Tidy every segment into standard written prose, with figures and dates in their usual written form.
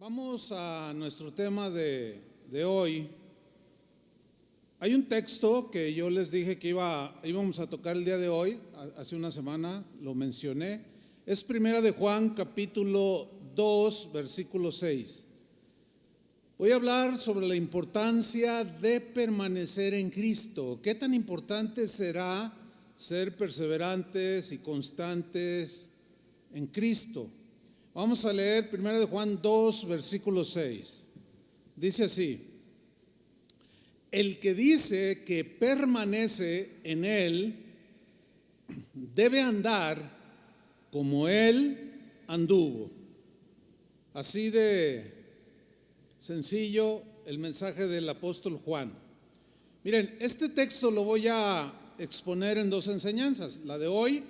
Vamos a nuestro tema de hoy. Hay un texto que yo les dije que íbamos a tocar el día de hoy, hace una semana lo mencioné. Es Primera de Juan, capítulo 2, versículo 6. Voy a hablar sobre la importancia de permanecer en Cristo. ¿Qué tan importante será ser perseverantes y constantes en Cristo? Vamos a leer 1 de Juan 2, versículo 6. Dice así: el que dice que permanece en Él debe andar como Él anduvo. Así de sencillo el mensaje del apóstol Juan. Miren, este texto lo voy a exponer en dos enseñanzas, la de hoy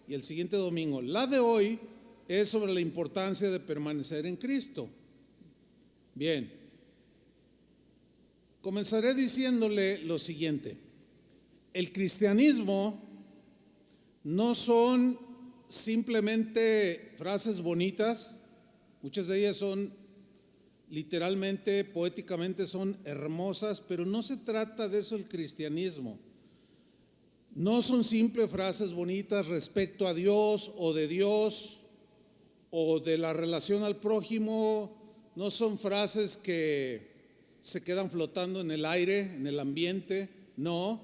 y el siguiente domingo. La de hoy es sobre la importancia de permanecer en Cristo. Bien, comenzaré diciéndole lo siguiente: el cristianismo no son simplemente frases bonitas, muchas de ellas son literalmente, poéticamente son hermosas, pero no se trata de eso el cristianismo. No son simples frases bonitas respecto a Dios o de la relación al prójimo. No son frases que se quedan flotando en el aire, en el ambiente. No,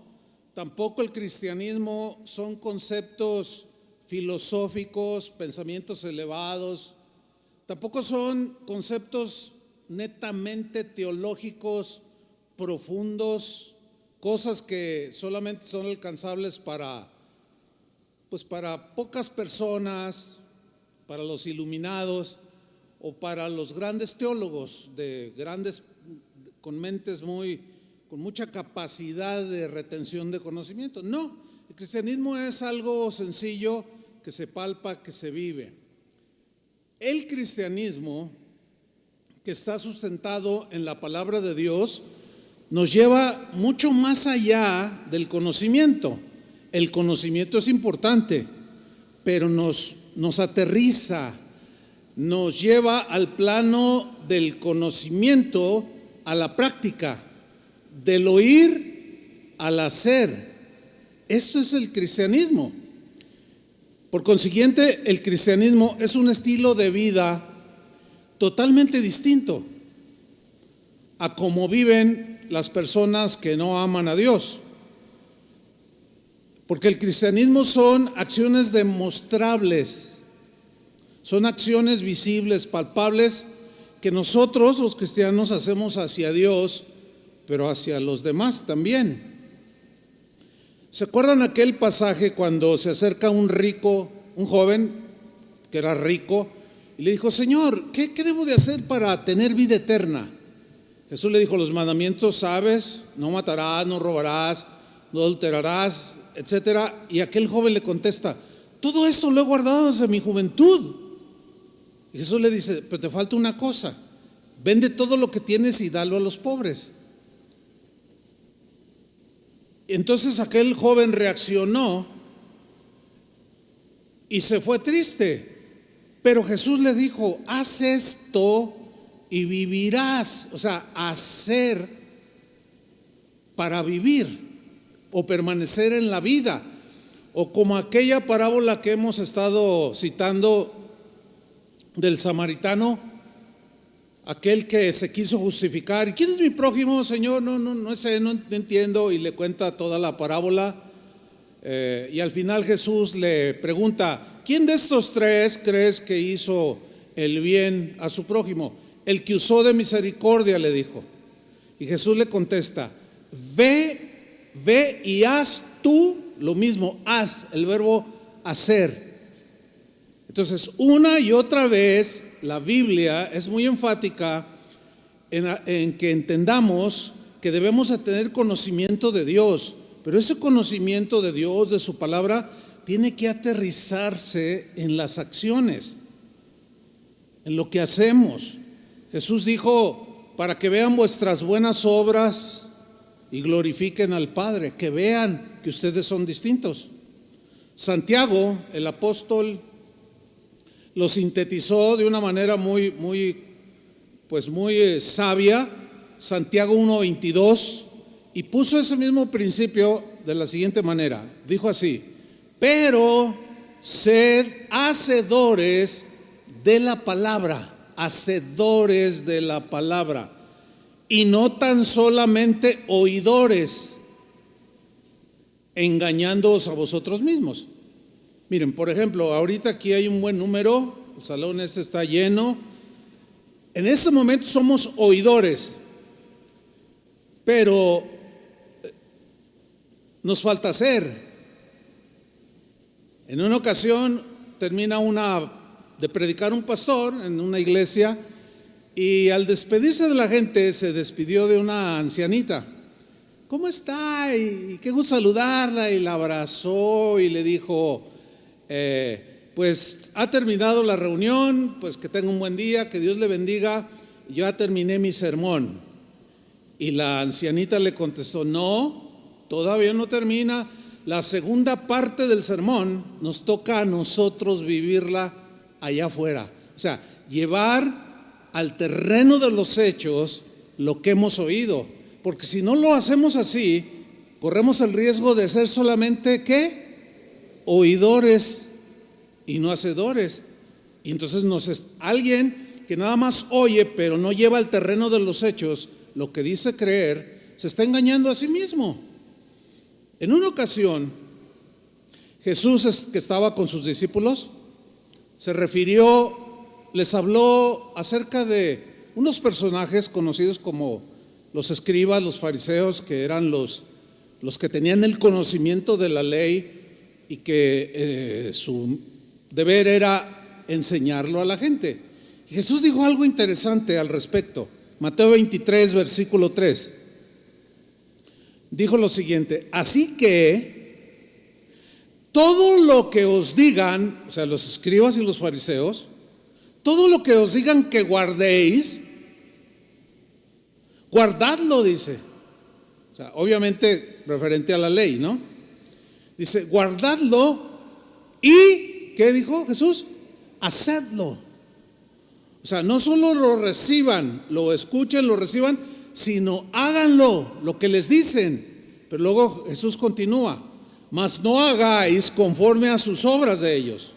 tampoco el cristianismo son conceptos filosóficos, pensamientos elevados. Tampoco son conceptos netamente teológicos profundos, cosas que solamente son alcanzables para pocas personas, para los iluminados o para los grandes teólogos con mentes con mucha capacidad de retención de conocimiento. No, el cristianismo es algo sencillo que se palpa, que se vive. El cristianismo, que está sustentado en la palabra de Dios, nos lleva mucho más allá del conocimiento. El conocimiento es importante, pero nos aterriza, nos lleva al plano del conocimiento a la práctica, del oír al hacer. Esto es el cristianismo. Por consiguiente, el cristianismo es un estilo de vida totalmente distinto a cómo viven las personas que no aman a Dios. Porque el cristianismo son acciones demostrables, son acciones visibles, palpables, que nosotros los cristianos hacemos hacia Dios, pero hacia los demás también. ¿Se acuerdan aquel pasaje cuando se acerca un joven que era rico, y le dijo: Señor, ¿qué debo de hacer para tener vida eterna? Jesús le dijo: los mandamientos sabes, no matarás, no robarás, no adulterarás, etcétera. Y aquel joven le contesta: todo esto lo he guardado desde mi juventud. Y Jesús le dice: pero te falta una cosa, vende todo lo que tienes y dalo a los pobres. Entonces aquel joven reaccionó y se fue triste. Pero Jesús le dijo: haz esto y vivirás. O sea, hacer para vivir o permanecer en la vida. O como aquella parábola que hemos estado citando del samaritano, aquel que se quiso justificar: ¿y quién es mi prójimo, Señor? No sé, no entiendo. Y le cuenta toda la parábola. Y al final Jesús le pregunta: ¿quién de estos tres crees que hizo el bien a su prójimo? El que usó de misericordia, le dijo. Y Jesús le contesta: ve y haz tú lo mismo. Haz, el verbo hacer. Entonces, una y otra vez la Biblia es muy enfática en que entendamos que debemos de tener conocimiento de Dios, pero ese conocimiento de Dios, de su palabra, tiene que aterrizarse en las acciones, en lo que hacemos. Jesús dijo: para que vean vuestras buenas obras y glorifiquen al Padre, que vean que ustedes son distintos. Santiago, el apóstol, lo sintetizó de una manera muy pues muy sabia, Santiago 1:22, y puso ese mismo principio de la siguiente manera. Dijo así: pero sed hacedores de la palabra, hacedores de la palabra, y no tan solamente oidores, engañándoos a vosotros mismos. Miren, por ejemplo, ahorita aquí hay un buen número, el salón este está lleno. En este momento somos oidores, pero nos falta hacer. En una ocasión termina de predicar un pastor en una iglesia, y al despedirse de la gente se despidió de una ancianita. ¿Cómo está? Y qué gusto saludarla, y la abrazó y le dijo, pues ha terminado la reunión, pues que tenga un buen día, que Dios le bendiga, yo ya terminé mi sermón. Y la ancianita le contestó: no, todavía no termina. La segunda parte del sermón nos toca a nosotros vivirla allá afuera. O sea, llevar al terreno de los hechos lo que hemos oído. Porque si no lo hacemos así, corremos el riesgo de ser solamente ¿qué? Oidores y no hacedores. Y entonces alguien que nada más oye pero no lleva al terreno de los hechos lo que dice creer, se está engañando a sí mismo. En una ocasión, Jesús, que estaba con sus discípulos, les habló acerca de unos personajes conocidos como los escribas, los fariseos, que eran los que tenían el conocimiento de la ley y que su deber era enseñarlo a la gente. Y Jesús dijo algo interesante al respecto. Mateo 23, versículo 3. Dijo lo siguiente: así que todo lo que os digan, o sea, los escribas y los fariseos, todo lo que os digan que guardéis, guardadlo, dice. O sea, obviamente referente a la ley, ¿no? Dice, guardadlo y, ¿qué dijo Jesús? Hacedlo. O sea, no solo lo reciban, lo escuchen, lo reciban, sino háganlo, lo que les dicen. Pero luego Jesús continúa: mas no hagáis conforme a sus obras de ellos,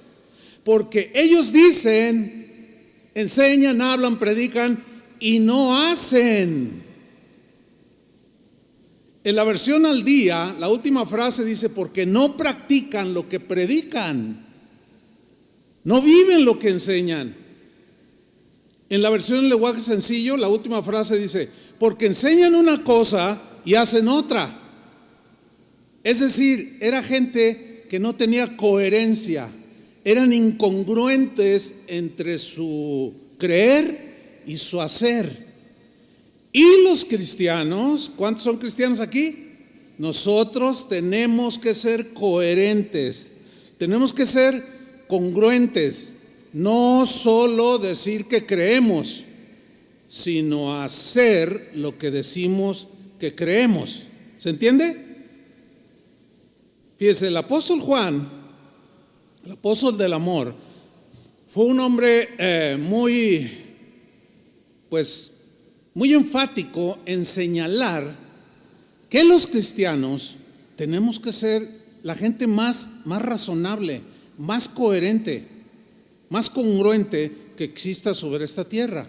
porque ellos dicen, enseñan, hablan, predican y no hacen. En la versión al día, la última frase dice: porque no practican lo que predican, no viven lo que enseñan. En la versión en lenguaje sencillo, la última frase dice: porque enseñan una cosa y hacen otra. Es decir, era gente que no tenía coherencia, eran incongruentes entre su creer y su hacer. Y los cristianos, ¿cuántos son cristianos aquí? Nosotros tenemos que ser coherentes, tenemos que ser congruentes. No solo decir que creemos, sino hacer lo que decimos que creemos. ¿Se entiende? Fíjese, el apóstol Juan, el apóstol del amor, fue un hombre muy enfático en señalar que los cristianos tenemos que ser la gente más razonable, más coherente, más congruente que exista sobre esta tierra,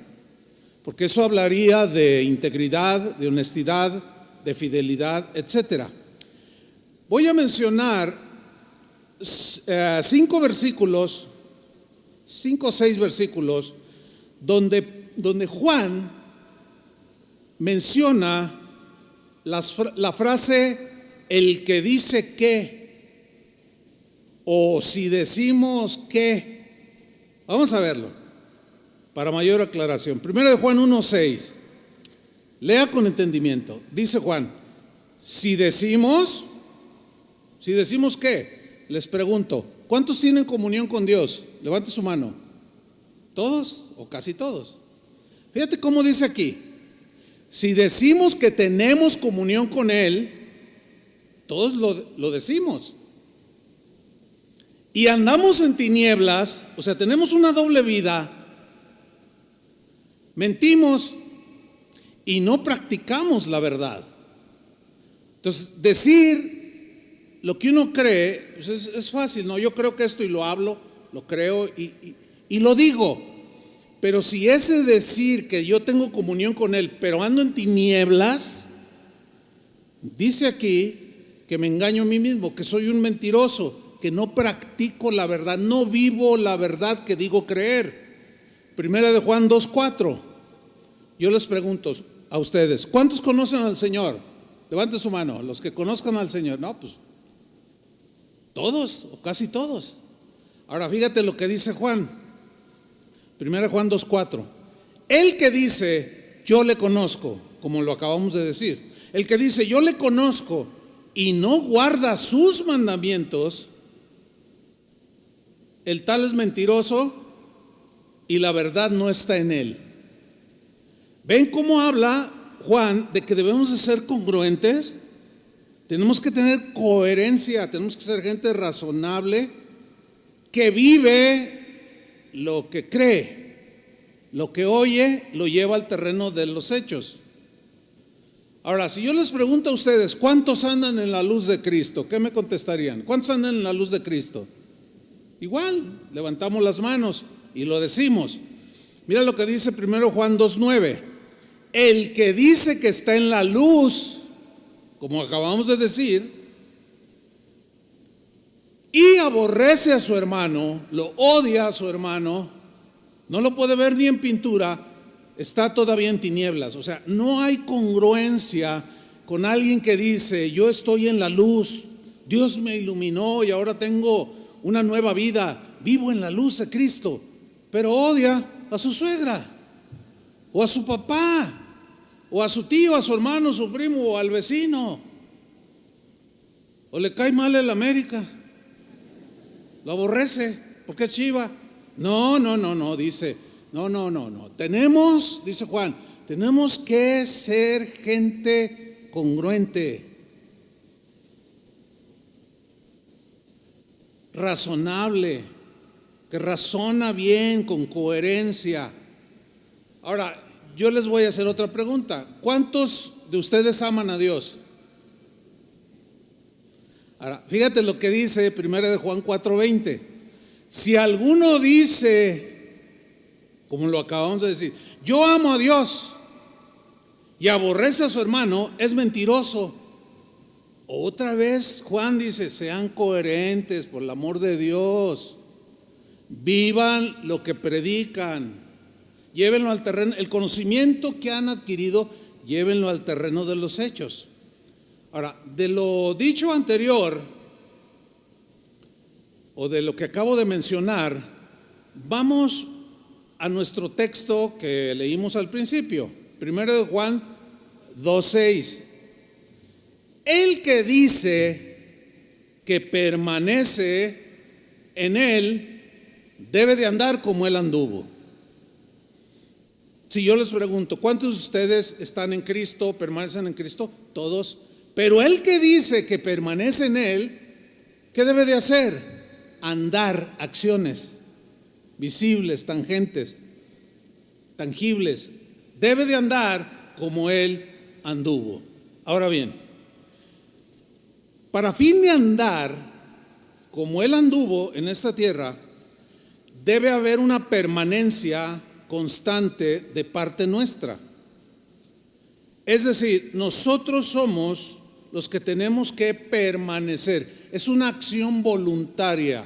porque eso hablaría de integridad, de honestidad, de fidelidad, etcétera. Voy a mencionar 5 o 6 versículos donde Juan menciona la frase el que dice que, o si decimos que. Vamos a verlo para mayor aclaración. Primero de Juan 1:6. Lea con entendimiento. Dice Juan: si decimos ¿qué? Les pregunto, ¿cuántos tienen comunión con Dios? Levante su mano. ¿Todos o casi todos? Fíjate cómo dice aquí: si decimos que tenemos comunión con Él, todos lo decimos, y andamos en tinieblas, o sea, tenemos una doble vida, Mentimos y no practicamos la verdad. Entonces, decir lo que uno cree, pues es fácil, ¿no? Yo creo que esto y lo hablo, lo creo y lo digo. Pero si ese decir que yo tengo comunión con Él, pero ando en tinieblas, dice aquí que me engaño a mí mismo, que soy un mentiroso, que no practico la verdad, no vivo la verdad que digo creer. Primera de Juan 2:4. Yo les pregunto a ustedes, ¿cuántos conocen al Señor? Levanten su mano, los que conozcan al Señor. No, pues todos o casi todos. Ahora fíjate lo que dice Juan. Primera Juan 2:4. El que dice yo le conozco, como lo acabamos de decir, el que dice yo le conozco y no guarda sus mandamientos, el tal es mentiroso y la verdad no está en él. ¿Ven cómo habla Juan de que debemos de ser congruentes? Tenemos que tener coherencia, tenemos que ser gente razonable que vive lo que cree, lo que oye lo lleva al terreno de los hechos. Ahora, si yo les pregunto a ustedes, ¿cuántos andan en la luz de Cristo? ¿Qué me contestarían? ¿Cuántos andan en la luz de Cristo? Igual, levantamos las manos y lo decimos. Mira lo que dice 1 Juan 2:9. El que dice que está en la luz, como acabamos de decir, y aborrece a su hermano, lo odia a su hermano, no lo puede ver ni en pintura, está todavía en tinieblas. O sea, no hay congruencia con alguien que dice yo estoy en la luz, Dios me iluminó y ahora tengo una nueva vida, vivo en la luz de Cristo, pero odia a su suegra o a su papá o a su tío, a su hermano, a su primo o al vecino, o le cae mal el América, lo aborrece porque es chiva. No, dice, no. Tenemos, dice Juan, tenemos que ser gente congruente, razonable, que razona bien, con coherencia. Ahora, yo les voy a hacer otra pregunta. ¿Cuántos de ustedes aman a Dios? Ahora, fíjate lo que dice 1 de Juan 4:20. Si alguno dice, como lo acabamos de decir, yo amo a Dios y aborrece a su hermano, es mentiroso. Otra vez Juan dice, sean coherentes por el amor de Dios, vivan lo que predican, llévenlo al terreno, el conocimiento que han adquirido, llévenlo al terreno de los hechos. Ahora, de lo dicho anterior, o de lo que acabo de mencionar, vamos a nuestro texto que leímos al principio, 1 de Juan 2:6. El que dice que permanece en él, debe de andar como él anduvo. Si yo les pregunto, ¿cuántos de ustedes están en Cristo, permanecen en Cristo? Todos. Pero el que dice que permanece en él, ¿qué debe de hacer? Andar, acciones visibles, tangentes, tangibles. Debe de andar como él anduvo. Ahora bien, para fin de andar como él anduvo en esta tierra, debe haber una permanencia constante de parte nuestra. Es decir, nosotros somos los que tenemos que permanecer. Es una acción voluntaria.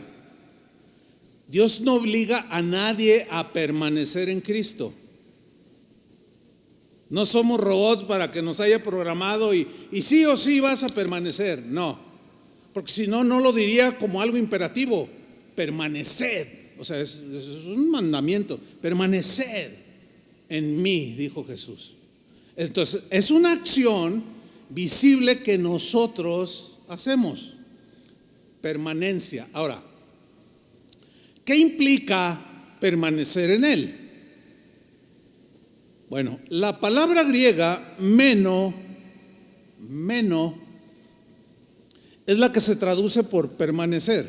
Dios no obliga a nadie a permanecer en Cristo. No somos robots para que nos haya programado y sí o sí vas a permanecer. No, porque si no, no lo diría como algo imperativo. Permaneced, o sea, es un mandamiento. Permaneced en mí, dijo Jesús. Entonces, es una acción visible que nosotros hacemos. Permanencia. Ahora, ¿qué implica permanecer en él? Bueno, la palabra griega meno es la que se traduce por permanecer.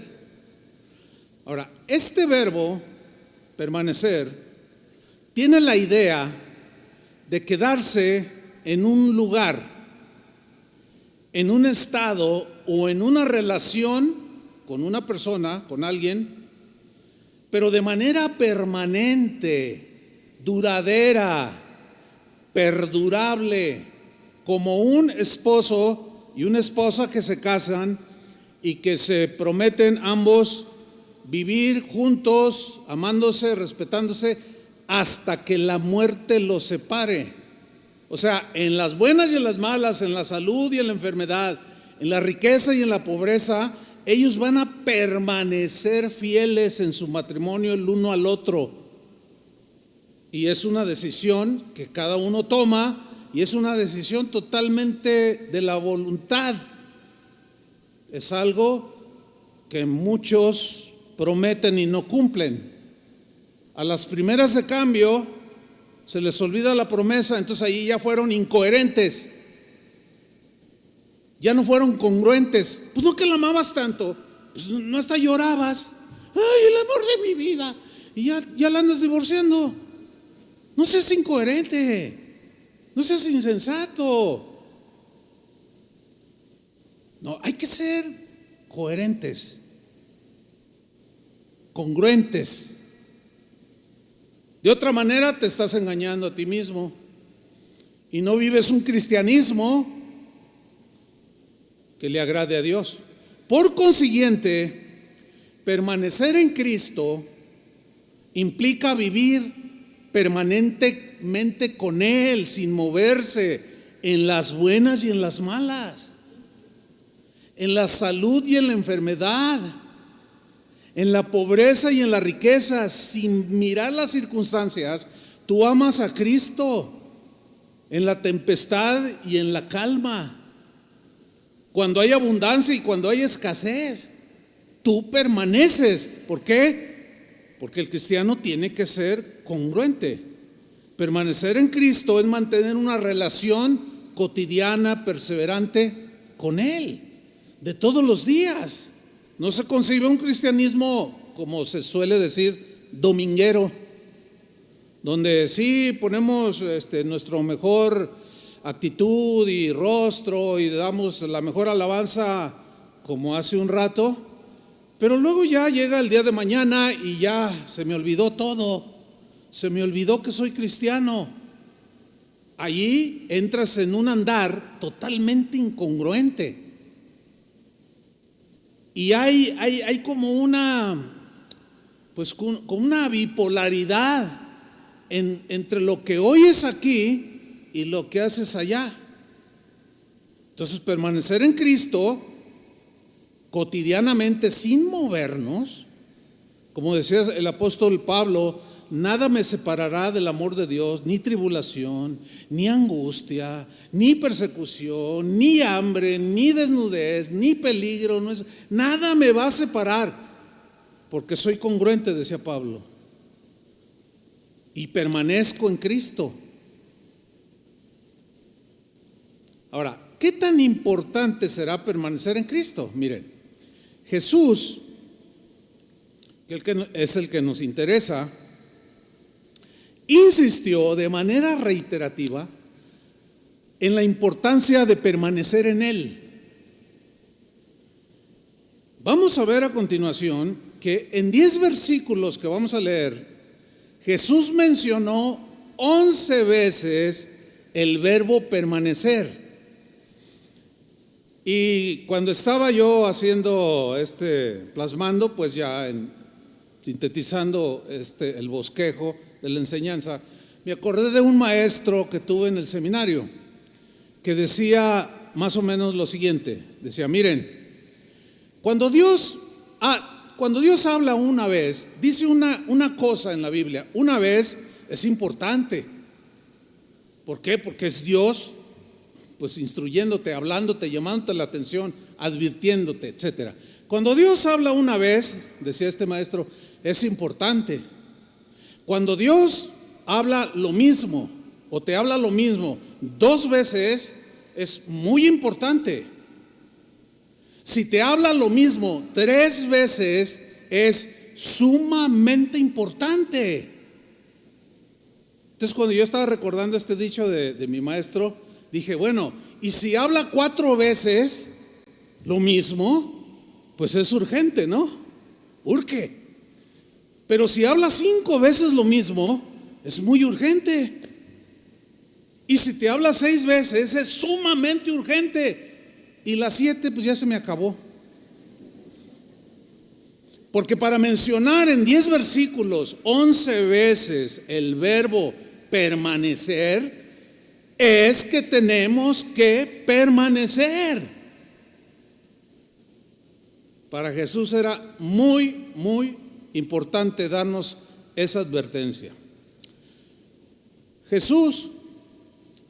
Ahora, este verbo permanecer tiene la idea de quedarse en un lugar, en un estado o en una relación con una persona, con alguien, pero de manera permanente, duradera, perdurable, como un esposo y una esposa que se casan y que se prometen ambos vivir juntos, amándose, respetándose, hasta que la muerte los separe. O sea, en las buenas y en las malas, en la salud y en la enfermedad, en la riqueza y en la pobreza, ellos van a permanecer fieles en su matrimonio el uno al otro. Y es una decisión que cada uno toma, y es una decisión totalmente de la voluntad. Es algo que muchos prometen y no cumplen. A las primeras de cambio se les olvida la promesa, entonces ahí ya fueron incoherentes, ya no fueron congruentes. Pues no, que la amabas tanto, pues no, hasta llorabas, ay, el amor de mi vida, y ya la andas divorciando. No seas incoherente, no seas insensato. No, hay que ser coherentes, congruentes. De otra manera te estás engañando a ti mismo y no vives un cristianismo que le agrade a Dios. Por consiguiente, permanecer en Cristo implica vivir permanentemente con Él, sin moverse, en las buenas y en las malas, en la salud y en la enfermedad, en la pobreza y en la riqueza, sin mirar las circunstancias. Tú amas a Cristo en la tempestad y en la calma, cuando hay abundancia y cuando hay escasez. Tú permaneces. ¿Por qué? Porque el cristiano tiene que ser congruente. Permanecer en Cristo es mantener una relación cotidiana, perseverante con Él, de todos los días. No se concibe un cristianismo, como se suele decir, dominguero, donde sí ponemos nuestra mejor actitud y rostro y damos la mejor alabanza como hace un rato, pero luego ya llega el día de mañana y ya se me olvidó todo, se me olvidó que soy cristiano. Allí entras en un andar totalmente incongruente. Y hay como una, pues como una bipolaridad entre lo que oyes aquí y lo que haces allá. Entonces, permanecer en Cristo cotidianamente sin movernos, como decía el apóstol Pablo, nada me separará del amor de Dios, ni tribulación, ni angustia, ni persecución, ni hambre, ni desnudez, ni peligro, nada me va a separar, porque soy congruente, decía Pablo, y permanezco en Cristo. Ahora, ¿qué tan importante será permanecer en Cristo? Miren, Jesús, que es el que nos interesa, insistió de manera reiterativa en la importancia de permanecer en Él. Vamos a ver a continuación que en 10 versículos que vamos a leer, Jesús mencionó 11 veces el verbo permanecer. Y cuando estaba yo haciendo plasmando, pues ya sintetizando el bosquejo de la enseñanza, me acordé de un maestro que tuve en el seminario que decía más o menos lo siguiente. Decía, miren, cuando Dios habla una vez, dice una cosa en la Biblia, una vez es importante. ¿Por qué? Porque es Dios, pues instruyéndote, hablándote, llamándote la atención, advirtiéndote, etcétera. Cuando Dios habla una vez, decía este maestro, es importante. Cuando Dios habla lo mismo o te habla lo mismo 2 veces, es muy importante. Si te habla lo mismo 3 veces, es sumamente importante. Entonces, cuando yo estaba recordando este dicho de mi maestro, dije, bueno, y si habla 4 veces lo mismo, pues es urgente, ¿no? Urge. Pero si habla 5 veces lo mismo, es muy urgente. Y si te habla 6 veces, es sumamente urgente. Y las 7, pues ya se me acabó. Porque para mencionar en 10 versículos 11 veces el verbo permanecer, es que tenemos que permanecer. Para Jesús era muy, muy importante darnos esa advertencia. Jesús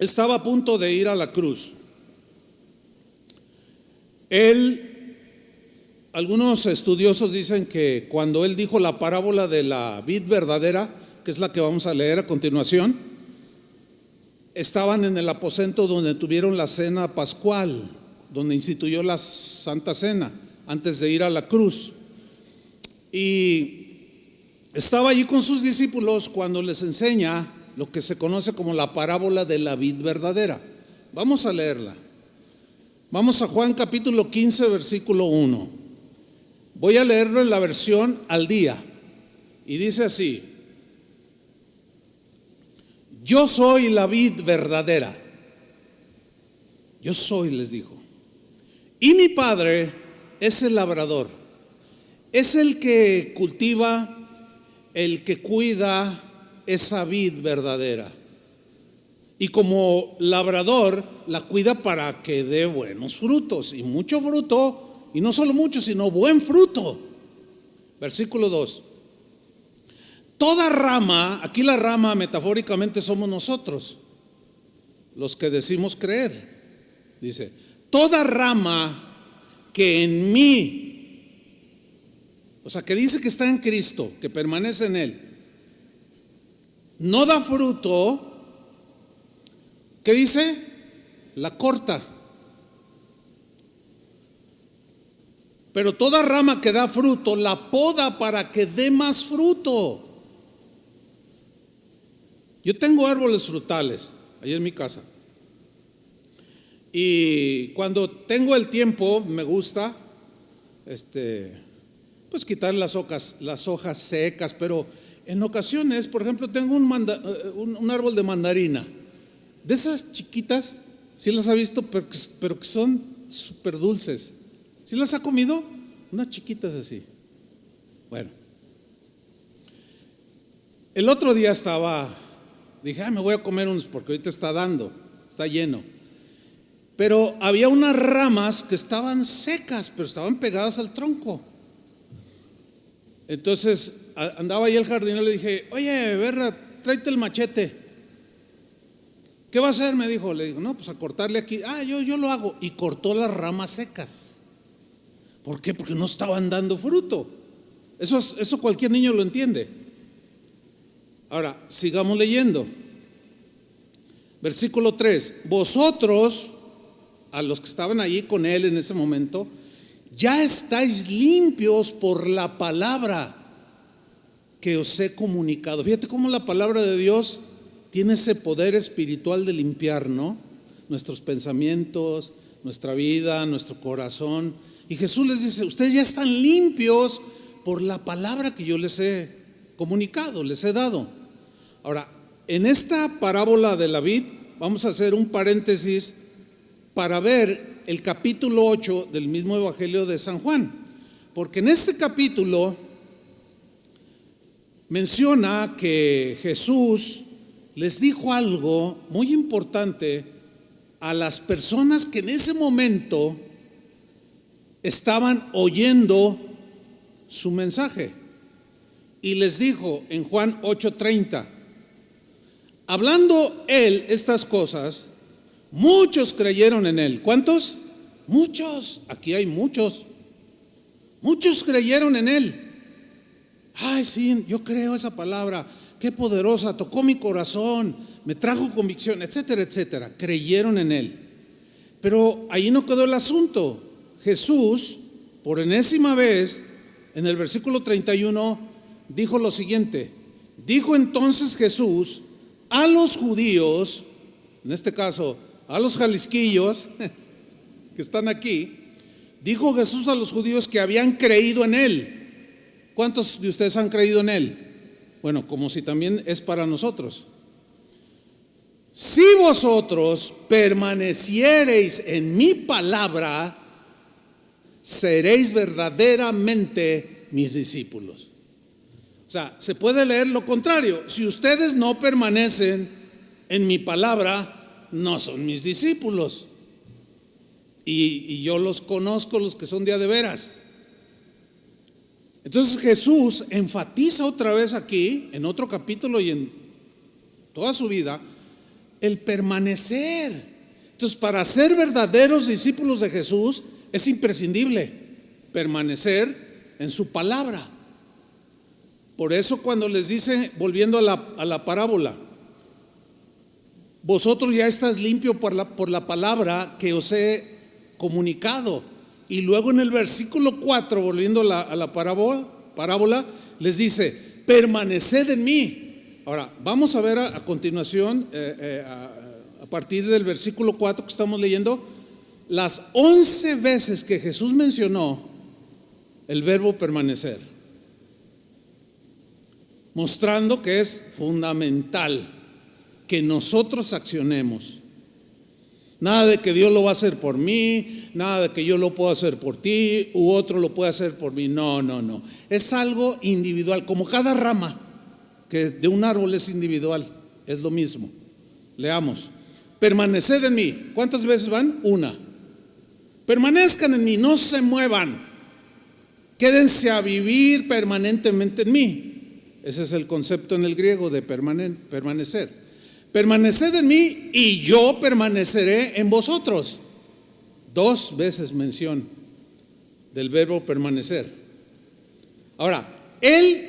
estaba a punto de ir a la cruz. Algunos estudiosos dicen que cuando él dijo la parábola de la vid verdadera, que es la que vamos a leer a continuación, estaban en el aposento donde tuvieron la cena pascual, donde instituyó la Santa Cena antes de ir a la cruz. Y estaba allí con sus discípulos cuando les enseña lo que se conoce como la parábola de la vid verdadera. Vamos a leerla. Vamos a Juan capítulo 15, versículo 1. Voy a leerlo en la versión al día. Y dice así: yo soy la vid verdadera. Yo soy, les dijo. Y mi Padre es el labrador. Es el que cultiva, el que cuida esa vid verdadera. Y como labrador la cuida para que dé buenos frutos, y mucho fruto, y no solo mucho, sino buen fruto. Versículo 2. Toda rama, aquí la rama metafóricamente somos nosotros, los que decimos creer. Dice, toda rama que en mí, o sea, que dice que está en Cristo, que permanece en Él, no da fruto, ¿qué dice? La corta. Pero toda rama que da fruto, la poda para que dé más fruto. Yo tengo árboles frutales ahí en mi casa. Y cuando tengo el tiempo, me gusta pues quitar las hojas secas, pero en ocasiones, por ejemplo, tengo un árbol de mandarina. De esas chiquitas, ¿sí las ha visto? Pero que son súper dulces. ¿Sí las ha comido? Unas chiquitas así. Bueno, el otro día dije, me voy a comer unos porque ahorita está lleno. Pero había unas ramas que estaban secas, pero estaban pegadas al tronco. Entonces andaba ahí el jardinero y le dije, oye, Berra, tráete el machete. ¿Qué va a hacer? Me dijo. Le digo, no, pues a cortarle aquí. Yo lo hago. Y cortó las ramas secas. ¿Por qué? Porque no estaban dando fruto. Eso cualquier niño lo entiende. Ahora, sigamos leyendo. Versículo 3. Vosotros, a los que estaban allí con él en ese momento, ya estáis limpios por la palabra que os he comunicado. Fíjate cómo la palabra de Dios tiene ese poder espiritual de limpiar, ¿no? Nuestros pensamientos, nuestra vida, nuestro corazón. Y Jesús les dice, ustedes ya están limpios por la palabra que yo les he comunicado, les he dado. Ahora, en esta parábola de la vid, vamos a hacer un paréntesis para ver el capítulo 8 del mismo Evangelio de San Juan. Porque en este capítulo menciona que Jesús les dijo algo muy importante a las personas que en ese momento estaban oyendo su mensaje. Y les dijo en Juan 8:30, hablando él estas cosas, muchos creyeron en él. ¿Cuántos? Muchos. Aquí hay muchos. Muchos creyeron en él. Ay, sí, yo creo esa palabra. Qué poderosa, tocó mi corazón, me trajo convicción, etcétera, etcétera. Creyeron en él. Pero ahí no quedó el asunto. Jesús, por enésima vez, en el versículo 31, dijo lo siguiente. Dijo entonces Jesús, A los judíos, en este caso a los jalisquillos que están aquí, dijo Jesús a los judíos que habían creído en Él. ¿Cuántos de ustedes han creído en Él? Bueno, como si también es para nosotros. Si vosotros permaneciereis en mi palabra, seréis verdaderamente mis discípulos. O sea, se puede leer lo contrario. Si ustedes no permanecen en mi palabra, no son mis discípulos. Y yo los conozco, los que son de a de veras. Entonces Jesús enfatiza otra vez aquí, en otro capítulo y en toda su vida, el permanecer. Entonces, para ser verdaderos discípulos de Jesús es imprescindible permanecer en su palabra. Por eso cuando les dice, volviendo a la parábola, vosotros ya estás limpio por la palabra que os he comunicado. Y luego en el versículo 4, volviendo a la parábola, les dice, permaneced en mí. Ahora, vamos a ver a continuación, a partir del versículo 4 que estamos leyendo, las 11 veces que Jesús mencionó el verbo permanecer, mostrando que es fundamental que nosotros accionemos. Nada de que Dios lo va a hacer por mí, nada de que yo lo puedo hacer por ti, u otro lo puede hacer por mí. No. Es algo individual, como cada rama que de un árbol es individual, es lo mismo. Leamos. Permaneced en mí. ¿Cuántas veces van? Una. Permanezcan en mí, no se muevan. Quédense a vivir permanentemente en mí. Ese es el concepto en el griego de permanecer. Permaneced en mí y yo permaneceré en vosotros. 2 veces mención del verbo permanecer. Ahora, Él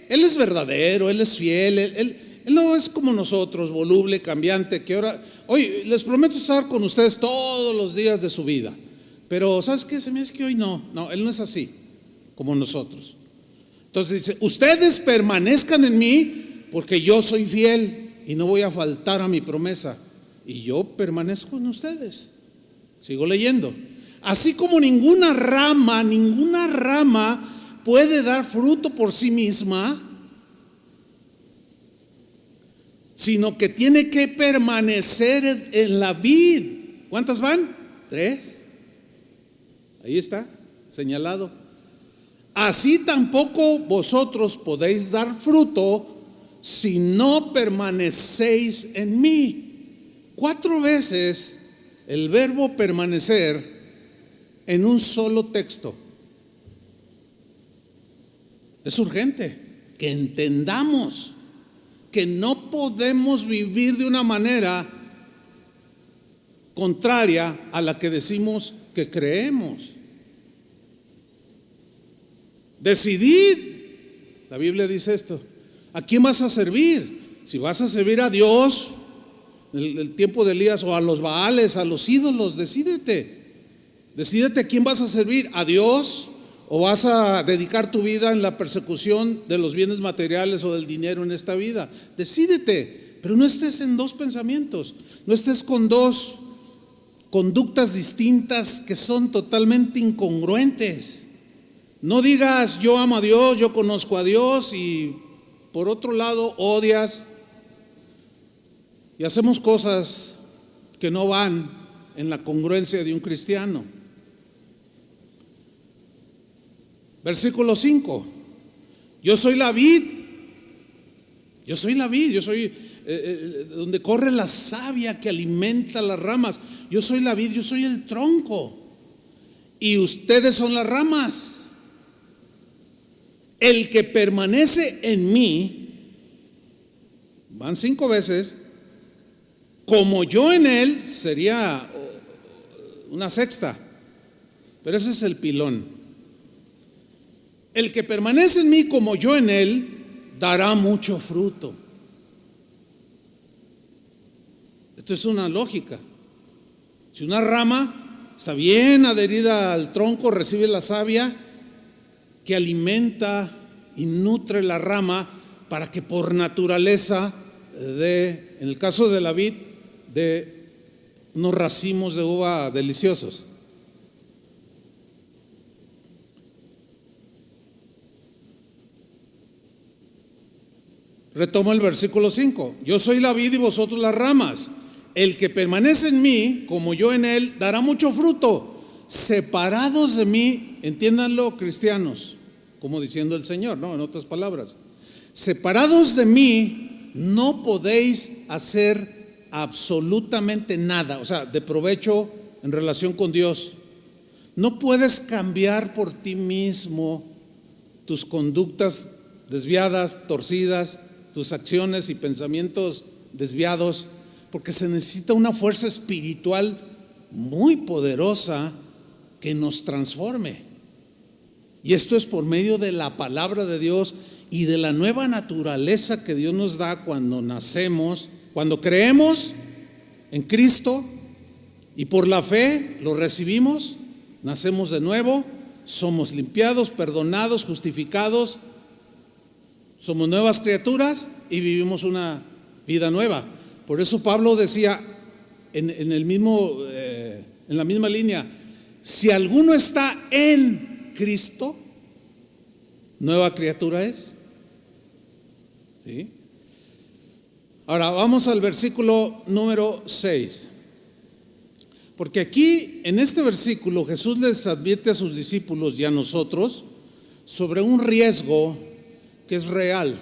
es verdadero, Él es fiel, Él no es como nosotros, voluble, cambiante, que ahora, hoy les prometo estar con ustedes todos los días de su vida. Pero ¿sabes qué? Se me hace que hoy no, Él no es así, como nosotros. Entonces dice, ustedes permanezcan en mí porque yo soy fiel y no voy a faltar a mi promesa. Y yo permanezco en ustedes. Sigo leyendo. Así como ninguna rama puede dar fruto por sí misma, sino que tiene que permanecer en la vid. ¿Cuántas van? 3. Ahí está, señalado. Así tampoco vosotros podéis dar fruto si no permanecéis en mí. 4 veces el verbo permanecer en un solo texto. Es urgente que entendamos que no podemos vivir de una manera contraria a la que decimos que creemos. Decidid, la Biblia dice esto, ¿a quién vas a servir? Si vas a servir a Dios en el tiempo de Elías, o a los Baales, a los ídolos, decídete a quién vas a servir, a Dios, o vas a dedicar tu vida en la persecución de los bienes materiales o del dinero en esta vida. Decídete, pero no estés en 2 pensamientos, no estés con 2 conductas distintas que son totalmente incongruentes. No digas yo amo a Dios, yo conozco a Dios, y por otro lado odias y hacemos cosas que no van en la congruencia de un cristiano. Versículo 5. Yo soy la vid, yo soy donde corre la savia que alimenta las ramas. Yo soy la vid, yo soy el tronco y ustedes son las ramas. El que permanece en mí, van 5 veces, como yo en él, sería una sexta, pero ese es el pilón. El que permanece en mí como yo en él, dará mucho fruto. Esto es una lógica. Si una rama está bien adherida al tronco, recibe la savia que alimenta y nutre la rama para que por naturaleza en el caso de la vid, de unos racimos de uva deliciosos. Retomo el versículo 5. Yo soy la vid y vosotros las ramas. El que permanece en mí, como yo en él, dará mucho fruto. Separados de mí, entiéndanlo, cristianos, como diciendo el Señor, ¿no? En otras palabras, separados de mí, no podéis hacer absolutamente nada, o sea, de provecho en relación con Dios. No puedes cambiar por ti mismo tus conductas desviadas, torcidas, tus acciones y pensamientos desviados, porque se necesita una fuerza espiritual muy poderosa que nos transforme. Y esto es por medio de la palabra de Dios y de la nueva naturaleza que Dios nos da cuando nacemos, cuando creemos en Cristo y por la fe lo recibimos, nacemos de nuevo, somos limpiados, perdonados, justificados, somos nuevas criaturas y vivimos una vida nueva. Por eso Pablo decía en la misma línea: si alguno está en Cristo, nueva criatura es. ¿Sí? Ahora vamos al versículo número 6. Porque aquí en este versículo Jesús les advierte a sus discípulos y a nosotros sobre un riesgo que es real,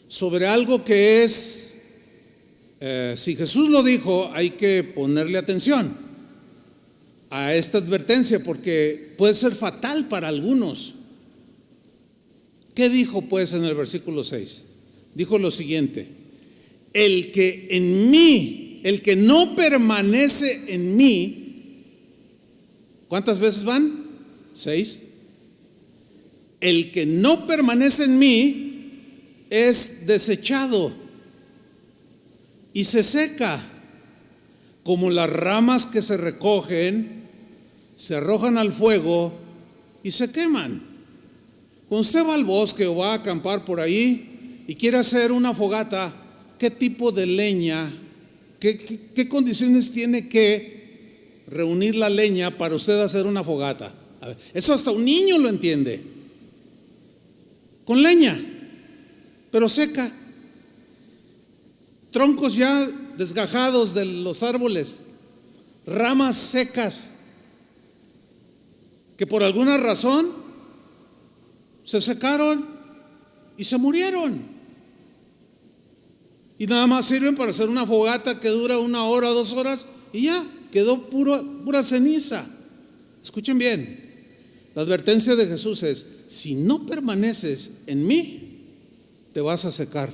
sobre algo que es, si Jesús lo dijo, hay que ponerle atención a esta advertencia porque puede ser fatal para algunos. ¿Qué dijo pues en el versículo 6? Dijo lo siguiente: el que en mí, el que no permanece en mí, ¿cuántas veces van? 6. El que no permanece en mí es desechado y se seca, como las ramas que se recogen, se arrojan al fuego y se queman. Cuando usted va al bosque o va a acampar por ahí y quiere hacer una fogata, ¿qué tipo de leña, qué condiciones tiene que reunir la leña para usted hacer una fogata? A ver, eso hasta un niño lo entiende. Con leña, pero seca, troncos ya desgajados de los árboles, ramas secas que por alguna razón se secaron y se murieron, y nada más sirven para hacer una fogata que dura 1 hora, 2 horas y ya quedó pura ceniza. Escuchen bien, la advertencia de Jesús es: si no permaneces en mí, te vas a secar.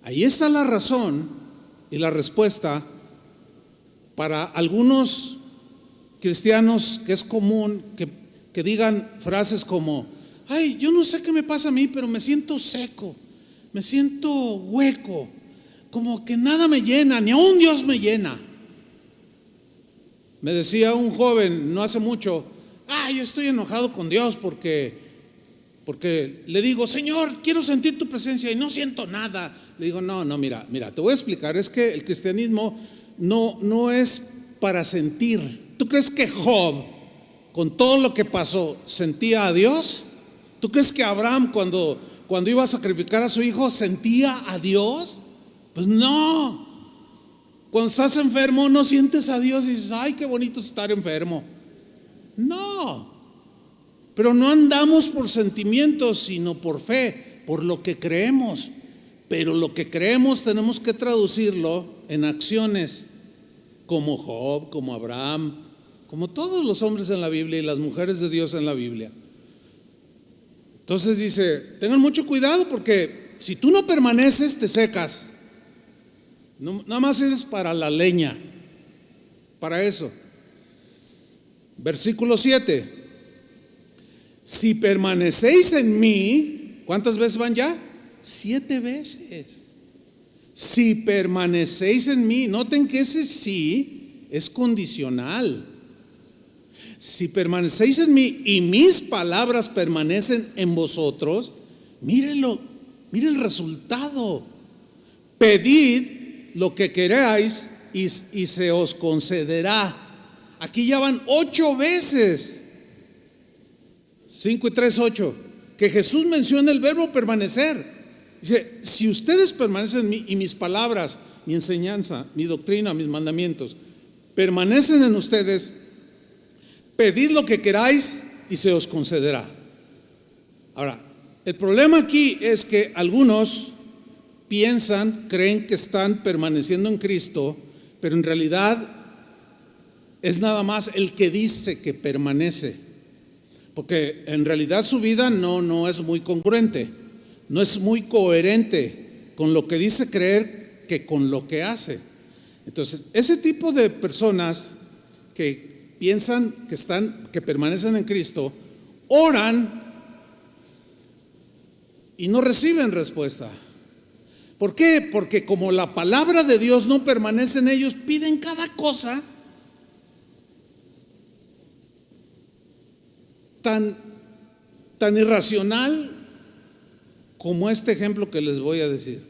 Ahí está la razón y la respuesta para algunos cristianos que es común que digan frases como: ay, yo no sé qué me pasa a mí, pero me siento seco, me siento hueco, como que nada me llena, ni aún Dios me llena. Me decía un joven no hace mucho: yo estoy enojado con Dios porque le digo: Señor, quiero sentir tu presencia y no siento nada. Le digo: no, mira, te voy a explicar. Es que el cristianismo no es para sentir. ¿Tú crees que Job, con todo lo que pasó, sentía a Dios? ¿Tú crees que Abraham, cuando iba a sacrificar a su hijo, sentía a Dios? Pues no. Cuando estás enfermo no sientes a Dios y dices: ay, qué bonito es estar enfermo. No, pero no andamos por sentimientos, sino por fe, por lo que creemos. Pero lo que creemos tenemos que traducirlo en acciones, como Job, como Abraham, como todos los hombres en la Biblia y las mujeres de Dios en la Biblia. Entonces dice: tengan mucho cuidado, porque si tú no permaneces, te secas. No, nada más eres para la leña, para eso. Versículo 7: si permanecéis en mí, ¿cuántas veces van ya? 7 veces. Si permanecéis en mí, noten que ese sí es condicional. Si permanecéis en mí y mis palabras permanecen en vosotros, mírenlo Mire el resultado. Pedid lo que queráis y se os concederá. Aquí ya van 8 veces, 5 y 3, 8, que Jesús menciona el verbo permanecer. Dice: si ustedes permanecen en mí y mis palabras, mi enseñanza, mi doctrina, mis mandamientos permanecen en ustedes, pedid lo que queráis y se os concederá. Ahora, el problema aquí es que algunos creen que están permaneciendo en Cristo, pero en realidad es nada más el que dice que permanece, porque en realidad su vida no es muy congruente, no es muy coherente con lo que dice creer que con lo que hace. Entonces, ese tipo de personas que piensan que permanecen en Cristo, oran y no reciben respuesta. ¿Por qué? Porque como la palabra de Dios no permanece en ellos, piden cada cosa tan irracional como este ejemplo que les voy a decir.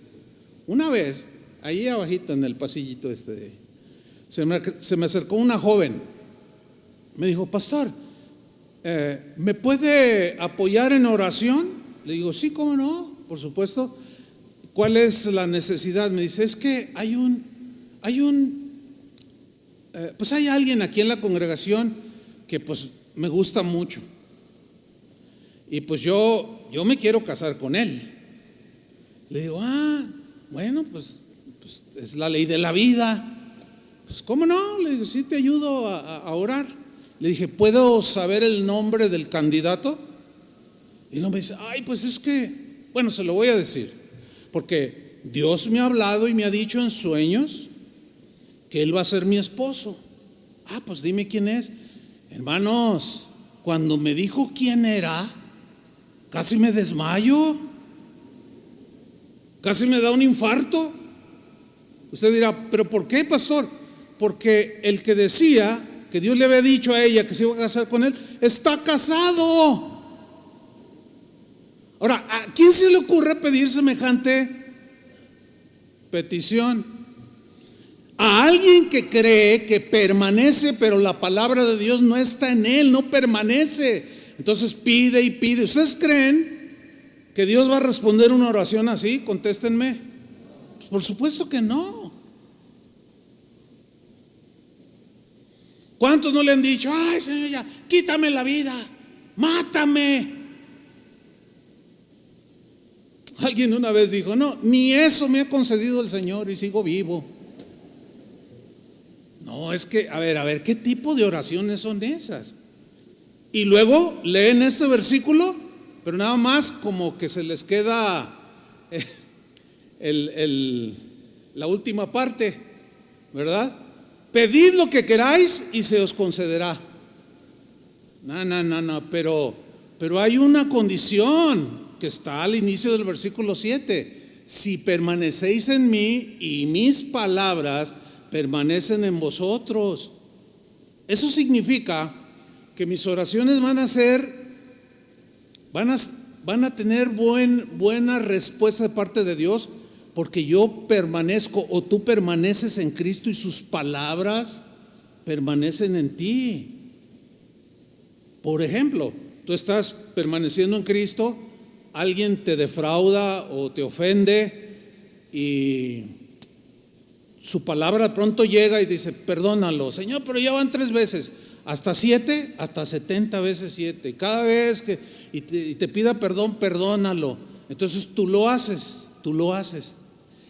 Una vez, ahí abajito en el pasillito se me acercó una joven. Me dijo: pastor, ¿me puede apoyar en oración? Le digo: sí, ¿cómo no? Por supuesto. ¿Cuál es la necesidad? Me dice: es que pues hay alguien aquí en la congregación que pues me gusta mucho, y pues yo me quiero casar con él. Le digo: bueno, pues es la ley de la vida. Pues ¿cómo no? Le digo: sí, te ayudo a orar. Le dije: ¿puedo saber el nombre del candidato? Y no me dice: ay, pues es que, bueno, se lo voy a decir, porque Dios me ha hablado y me ha dicho en sueños que él va a ser mi esposo. Pues dime quién es. Hermanos, cuando me dijo quién era, casi me desmayo, casi me da un infarto. Usted dirá: ¿pero por qué, pastor? Porque el que decía que Dios le había dicho a ella que se iba a casar con él, está casado. Ahora, ¿a quién se le ocurre pedir semejante petición? A alguien que cree que permanece, pero la palabra de Dios no está en él, no permanece. Entonces pide y pide. ¿Ustedes creen que Dios va a responder una oración así? Contéstenme. Pues por supuesto que no. ¿Cuántos no le han dicho: ay, Señor, ya, quítame la vida, mátame? Alguien una vez dijo: no, ni eso me ha concedido el Señor y sigo vivo. No, es que, a ver, ¿qué tipo de oraciones son esas? Y luego leen este versículo, pero nada más como que se les queda la última parte, ¿verdad? Pedid lo que queráis y se os concederá. No, pero hay una condición que está al inicio del versículo 7: si permanecéis en mí y mis palabras permanecen en vosotros. Eso significa que mis oraciones van a tener buena respuesta de parte de Dios, porque yo permanezco, o tú permaneces en Cristo y sus palabras permanecen en ti. Por ejemplo, tú estás permaneciendo en Cristo, alguien te defrauda o te ofende y su palabra de pronto llega y dice: perdónalo, Señor, pero ya van 3 veces, hasta 7, hasta 70 veces 7. Cada vez que te pida perdón, perdónalo. Entonces tú lo haces.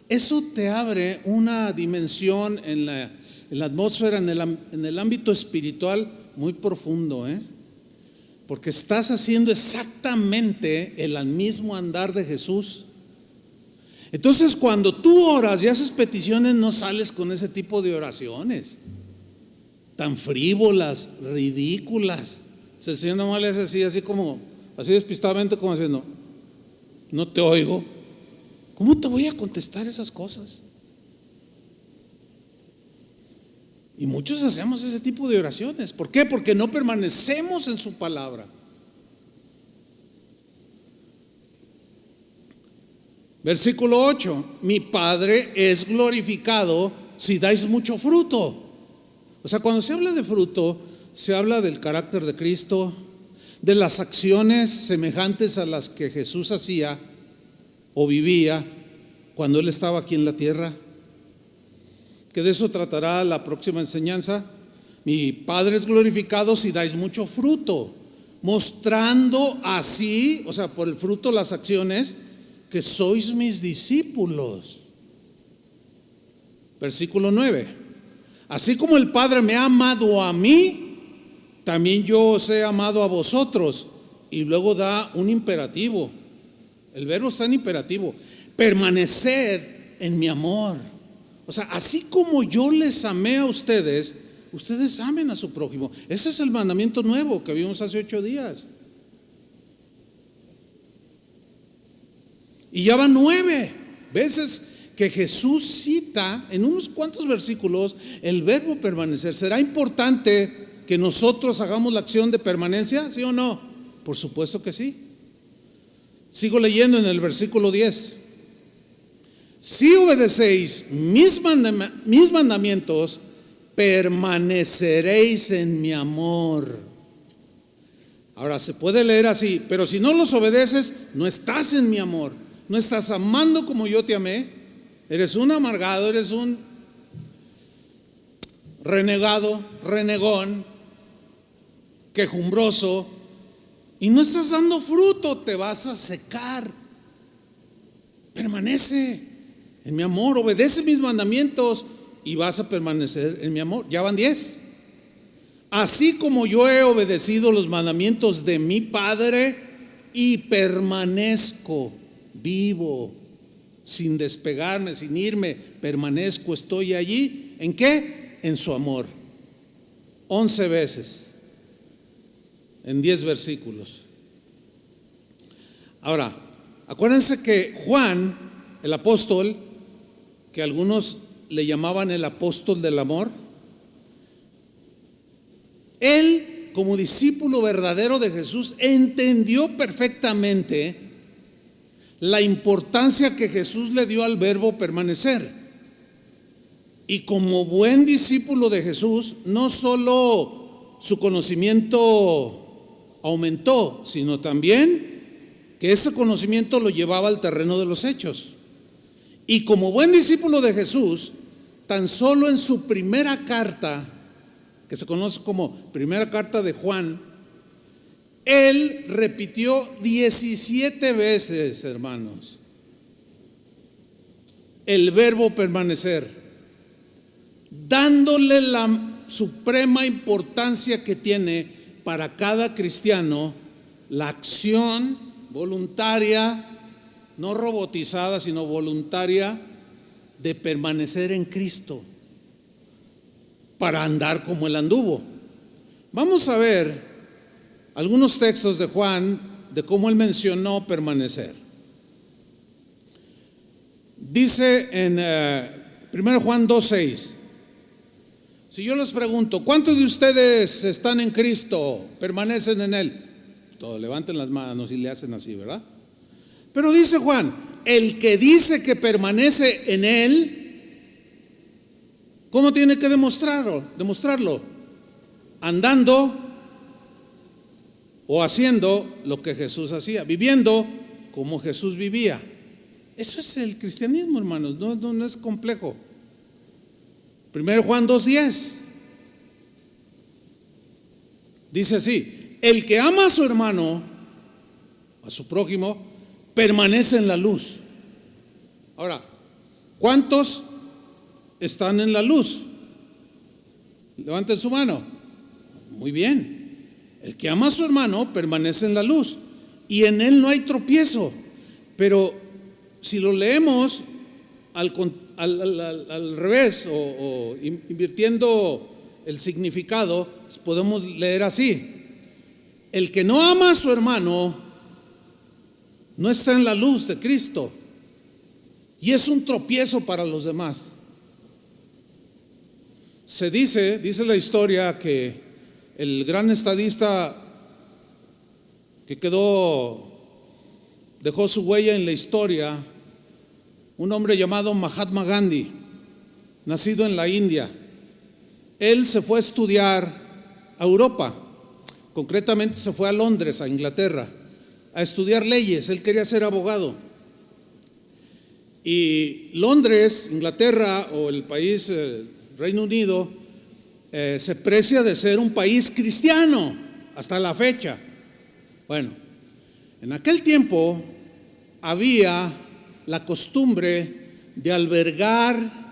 Eso te abre una dimensión en la atmósfera, en el ámbito espiritual muy profundo, porque estás haciendo exactamente el mismo andar de Jesús. Entonces, cuando tú oras y haces peticiones, no sales con ese tipo de oraciones tan frívolas, ridículas. El Señor nomás le hace así despistadamente, como diciendo: no te oigo. ¿Cómo te voy a contestar esas cosas? Y muchos hacemos ese tipo de oraciones. ¿Por qué? Porque no permanecemos en su palabra. Versículo 8, mi Padre es glorificado si dais mucho fruto. O sea, cuando se habla de fruto, se habla del carácter de Cristo, de las acciones semejantes a las que Jesús hacía o vivía cuando Él estaba aquí en la tierra. Que de eso tratará la próxima enseñanza. Mi Padre es glorificado si dais mucho fruto, mostrando así, o sea, por el fruto, las acciones, que sois mis discípulos. Versículo 9, así como el Padre me ha amado a mí, también yo os he amado a vosotros. Y luego da un imperativo. El verbo está en imperativo: permaneced en mi amor. O sea, así como yo les amé a ustedes, ustedes amen a su prójimo. Ese es el mandamiento nuevo que vimos hace 8 días. Y ya van 9 veces que Jesús cita en unos cuantos versículos el verbo permanecer. ¿Será importante que nosotros hagamos la acción de permanencia? ¿Sí o no? Por supuesto que sí. Sigo leyendo en el versículo 10. Si obedecéis mis mandamientos, permaneceréis en mi amor. Ahora se puede leer así: pero si no los obedeces, no estás en mi amor, no estás amando como yo te amé. Eres un amargado, eres un renegado, renegón, quejumbroso, y no estás dando fruto, te vas a secar. Permanece en mi amor, obedece mis mandamientos y vas a permanecer en mi amor. Ya van 10. Así como yo he obedecido los mandamientos de mi Padre y permanezco, vivo, sin despegarme, sin irme, permanezco, estoy allí. ¿En qué? En su amor. 11 veces en 10 versículos. Ahora, acuérdense que Juan, el apóstol, que algunos le llamaban el apóstol del amor, él, como discípulo verdadero de Jesús, entendió perfectamente la importancia que Jesús le dio al verbo permanecer. Y como buen discípulo de Jesús, no solo su conocimiento aumentó, sino también que ese conocimiento lo llevaba al terreno de los hechos. Y como buen discípulo de Jesús, tan solo en su primera carta, que se conoce como primera carta de Juan, él repitió 17 veces, hermanos, el verbo permanecer, dándole la suprema importancia que tiene para cada cristiano la acción voluntaria, no robotizada, sino voluntaria, de permanecer en Cristo para andar como Él anduvo. Vamos a ver algunos textos de Juan de cómo Él mencionó permanecer. Dice en 1 Juan 2:6, si yo les pregunto, ¿cuántos de ustedes están en Cristo, permanecen en Él? Todos levanten las manos y le hacen así, ¿verdad? Pero dice Juan, el que dice que permanece en Él, ¿cómo tiene que demostrarlo? Andando o haciendo lo que Jesús hacía, viviendo como Jesús vivía. Eso es el cristianismo, hermanos, no es complejo. 1 Juan 2:10 dice así: el que ama a su hermano, a su prójimo, permanece en la luz. Ahora, ¿cuántos están en la luz? Levanten su mano. Muy bien. El que ama a su hermano permanece en la luz y en él no hay tropiezo. Pero si lo leemos al revés o invirtiendo el significado, podemos leer así: el que no ama a su hermano no está en la luz de Cristo y es un tropiezo para los demás. Se dice la historia, que el gran estadista que dejó su huella en la historia, un hombre llamado Mahatma Gandhi, nacido en la India. Él se fue a estudiar a Europa, concretamente se fue a Londres, a Inglaterra, a estudiar leyes. Él quería ser abogado. Y Londres, Inglaterra, o el país Reino Unido, se precia de ser un país cristiano hasta la fecha. Bueno, en aquel tiempo había la costumbre de albergar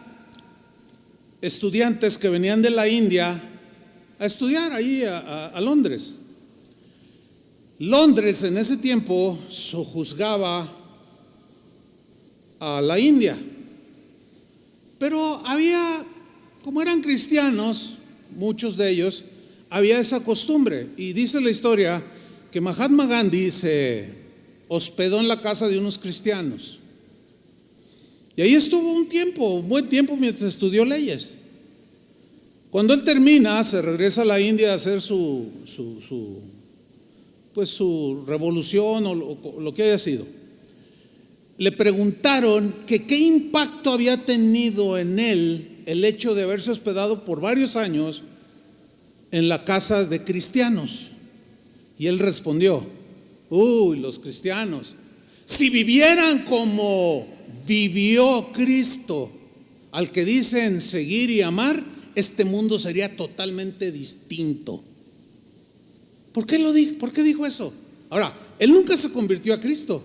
estudiantes que venían de la India a estudiar ahí a Londres. Londres en ese tiempo sojuzgaba a la India, pero había, como eran cristianos, muchos de ellos, había esa costumbre. Y dice la historia que Mahatma Gandhi se hospedó en la casa de unos cristianos. Y ahí estuvo un buen tiempo mientras estudió leyes. Cuando él termina, se regresa a la India a hacer su revolución o lo que haya sido. Le preguntaron que qué impacto había tenido en él el hecho de haberse hospedado por varios años en la casa de cristianos. Y él respondió: los cristianos, si vivieran como vivió Cristo, al que dicen seguir y amar, este mundo sería totalmente distinto. ¿Por qué lo dijo? ¿Por qué dijo eso? Ahora, él nunca se convirtió a Cristo.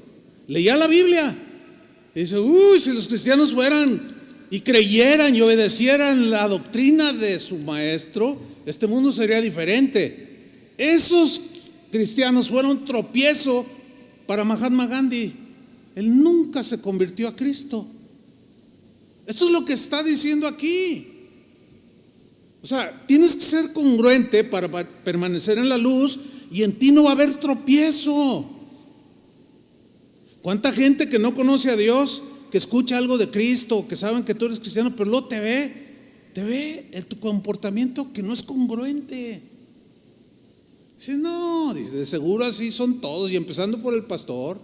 Leía la Biblia y dice: si los cristianos fueran y creyeran y obedecieran la doctrina de su maestro, este mundo sería diferente. Esos cristianos fueron tropiezo para Mahatma Gandhi. Él nunca se convirtió a Cristo. Eso es lo que está diciendo aquí. O sea, tienes que ser congruente para permanecer en la luz, y en ti no va a haber tropiezo. ¿Cuánta gente que no conoce a Dios, que escucha algo de Cristo, que saben que tú eres cristiano, pero luego te ve en tu comportamiento que no es congruente? Dice: no, de seguro así son todos, y empezando por el pastor.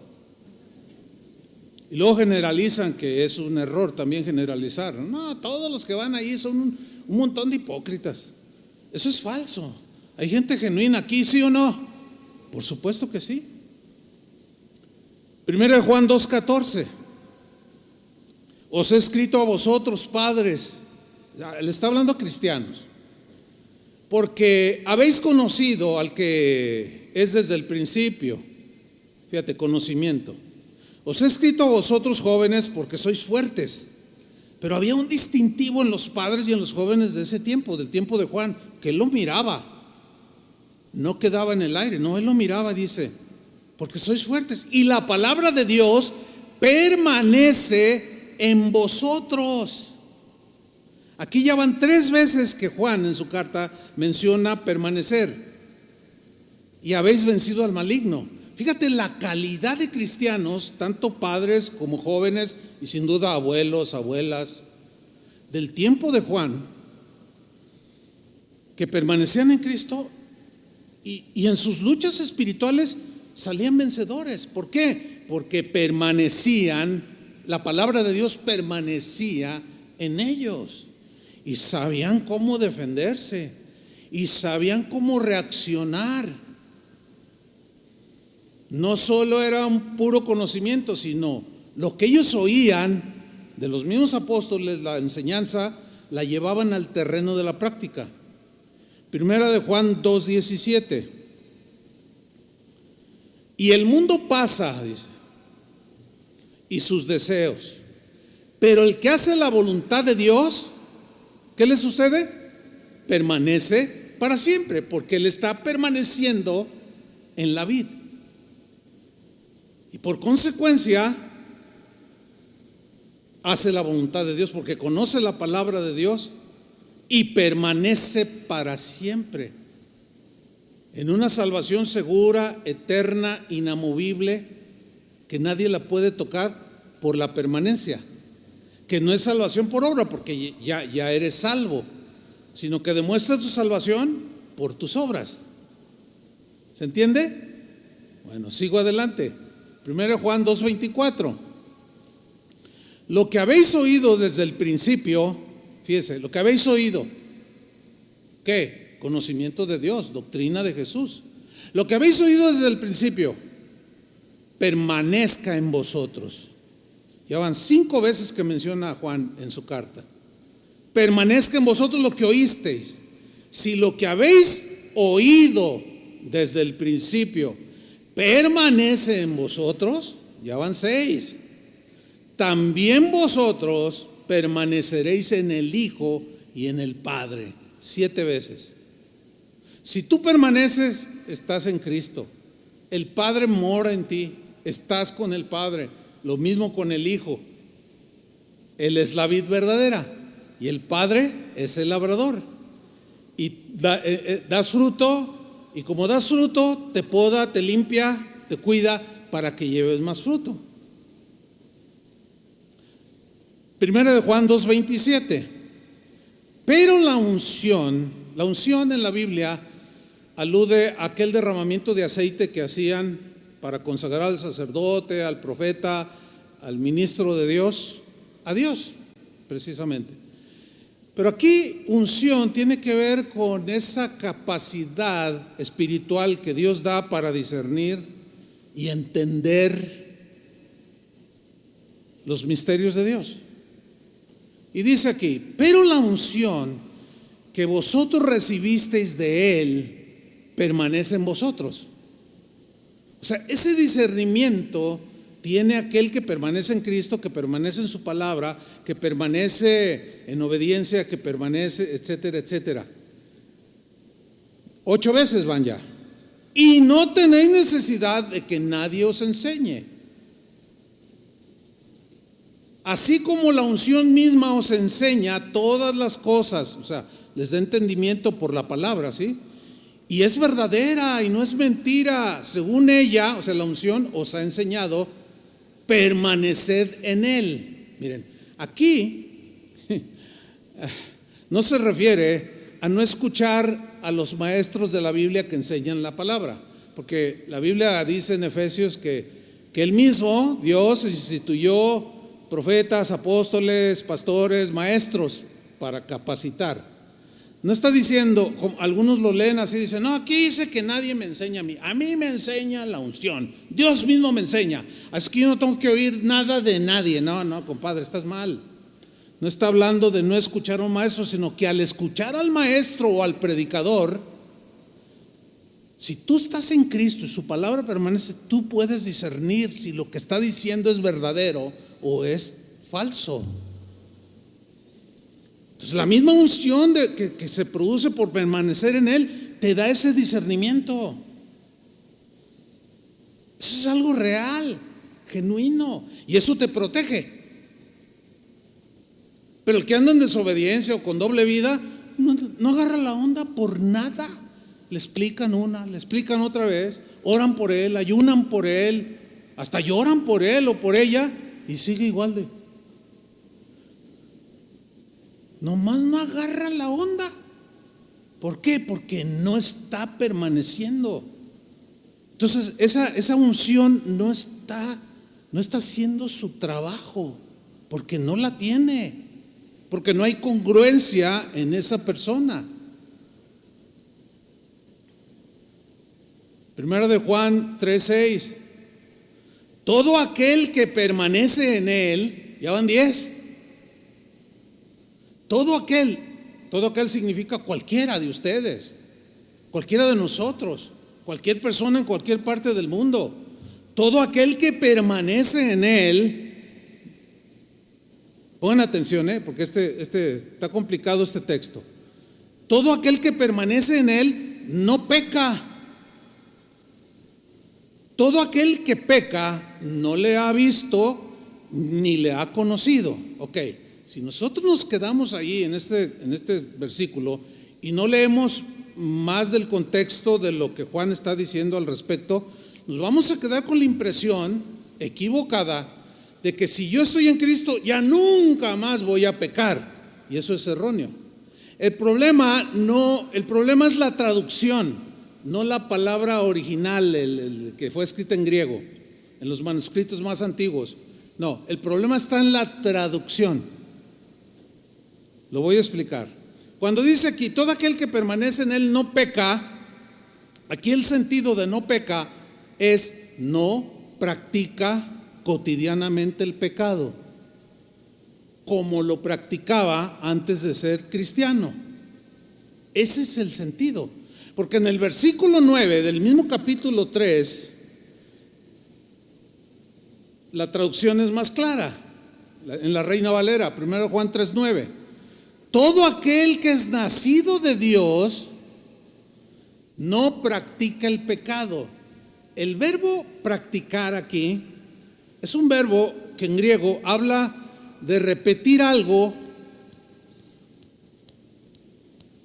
Y luego generalizan, que es un error también generalizar. No, todos los que van ahí son un montón de hipócritas. Eso es falso. Hay gente genuina aquí, ¿sí o no? Por supuesto que sí. 1 Juan 2:14. Os he escrito a vosotros, padres. Le está hablando a cristianos, porque habéis conocido al que es desde el principio. Fíjate, conocimiento. Os he escrito a vosotros, jóvenes, porque sois fuertes. Pero había un distintivo en los padres y en los jóvenes de ese tiempo, del tiempo de Juan, que él lo miraba. No quedaba en el aire, no, él lo miraba, dice: porque sois fuertes y la palabra de Dios permanece en vosotros. Aquí ya van 3 veces que Juan en su carta menciona permanecer. Y habéis vencido al maligno. Fíjate la calidad de cristianos, tanto padres como jóvenes, y sin duda abuelos, abuelas, del tiempo de Juan, que permanecían en Cristo y en sus luchas espirituales salían vencedores. ¿Por qué? Porque permanecían, la palabra de Dios permanecía en ellos, y sabían cómo defenderse, y sabían cómo reaccionar. No solo era un puro conocimiento, sino lo que ellos oían de los mismos apóstoles, la enseñanza, la llevaban al terreno de la práctica. 1 Juan 2:17. Y el mundo pasa, dice, y sus deseos, pero el que hace la voluntad de Dios, ¿qué le sucede? Permanece para siempre, porque él está permaneciendo en la vid. Y por consecuencia hace la voluntad de Dios, porque conoce la palabra de Dios y permanece para siempre en una salvación segura, eterna, inamovible, que nadie la puede tocar por la permanencia, que no es salvación por obra, porque ya eres salvo, sino que demuestras tu salvación por tus obras. ¿Se entiende? Bueno, sigo adelante. 1 Juan 2:24. lo que habéis oído desde el principio, fíjese, lo que habéis oído, ¿qué? Conocimiento de Dios, doctrina de Jesús. Lo que habéis oído desde el principio, permanezca en vosotros. Ya van 5 veces que menciona Juan en su carta. Permanezca en vosotros lo que oísteis. Si lo que habéis oído desde el principio permanece en vosotros, ya van 6. También vosotros permaneceréis en el Hijo y en el Padre. 7 veces. Si tú permaneces, estás en Cristo. El Padre mora en ti. Estás con el Padre. Lo mismo con el Hijo. Él es la vid verdadera y el Padre es el labrador. Y das fruto, y como das fruto, te poda, te limpia, te cuida para que lleves más fruto. Primera de Juan 2:27. Pero la unción en la Biblia alude a aquel derramamiento de aceite que hacían para consagrar al sacerdote, al profeta, al ministro de Dios, a Dios, precisamente. Pero aquí unción tiene que ver con esa capacidad espiritual que Dios da para discernir y entender los misterios de Dios. Y dice aquí, pero la unción que vosotros recibisteis de Él permanece en vosotros. O sea, ese discernimiento tiene aquel que permanece en Cristo, que permanece en su palabra, que permanece en obediencia, que permanece, etcétera, etcétera. 8 veces van ya. Y no tenéis necesidad de que nadie os enseñe. Así como la unción misma os enseña todas las cosas, o sea, les da entendimiento por la palabra, ¿sí? Y es verdadera y no es mentira. Según ella, o sea, la unción os ha enseñado, permaneced en Él. Miren, aquí no se refiere a no escuchar a los maestros de la Biblia que enseñan la palabra, porque la Biblia dice en Efesios que Él mismo, Dios, instituyó profetas, apóstoles, pastores, maestros para capacitar. No está diciendo, como algunos lo leen así, dicen, no, aquí dice que nadie me enseña a mí me enseña la unción, Dios mismo me enseña, así que yo no tengo que oír nada de nadie. No, compadre, estás mal. No está hablando de no escuchar a un maestro, sino que al escuchar al maestro o al predicador, si tú estás en Cristo y su palabra permanece, tú puedes discernir si lo que está diciendo es verdadero o es falso. Entonces la misma unción que se produce por permanecer en Él te da ese discernimiento. Eso es algo real, genuino, y eso te protege. Pero el que anda en desobediencia o con doble vida no agarra la onda por nada. Le explican una, le explican otra vez, oran por él, ayunan por él, hasta lloran por él o por ella, y sigue igual de. Nomás no agarra la onda. ¿Por qué? Porque no está permaneciendo. Entonces esa unción no está haciendo su trabajo, porque no la tiene, porque no hay congruencia en esa persona. Primera de Juan 3:6. Todo aquel que permanece en Él, ya van 10. Todo aquel significa cualquiera de ustedes, cualquiera de nosotros, cualquier persona en cualquier parte del mundo. Todo aquel que permanece en Él, pongan atención, porque está complicado este texto. Todo aquel que permanece en Él no peca. Todo aquel que peca no le ha visto ni le ha conocido. Ok, si nosotros nos quedamos ahí en este versículo y no leemos más del contexto de lo que Juan está diciendo al respecto, nos vamos a quedar con la impresión equivocada de que si yo estoy en Cristo ya nunca más voy a pecar, y eso es erróneo. El problema es la traducción, no la palabra original, el que fue escrita en griego, en los manuscritos más antiguos. No, el problema está en la traducción. Lo voy a explicar. Cuando dice aquí, todo aquel que permanece en él no peca, aquí el sentido de no peca es no practica cotidianamente el pecado, como lo practicaba antes de ser cristiano. Ese es el sentido. Porque en el versículo 9 del mismo capítulo 3, la traducción es más clara, en la Reina Valera, 1 Juan 3:9. Todo aquel que es nacido de Dios no practica el pecado. El verbo practicar aquí es un verbo que en griego habla de repetir algo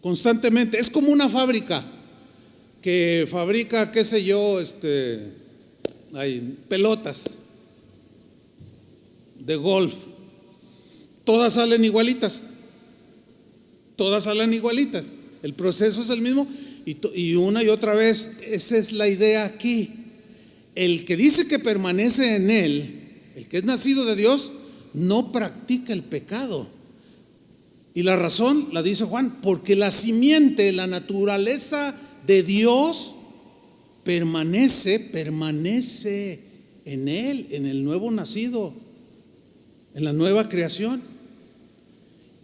constantemente. Es como una fábrica que fabrica, qué sé yo, hay pelotas de golf. Todas salen igualitas. Todas salen igualitas. El proceso es el mismo y una y otra vez. Esa es la idea aquí. El que dice que permanece en él, el que es nacido de Dios, no practica el pecado. Y la razón la dice Juan, porque la simiente, la naturaleza de Dios permanece en él, en el nuevo nacido, en la nueva creación.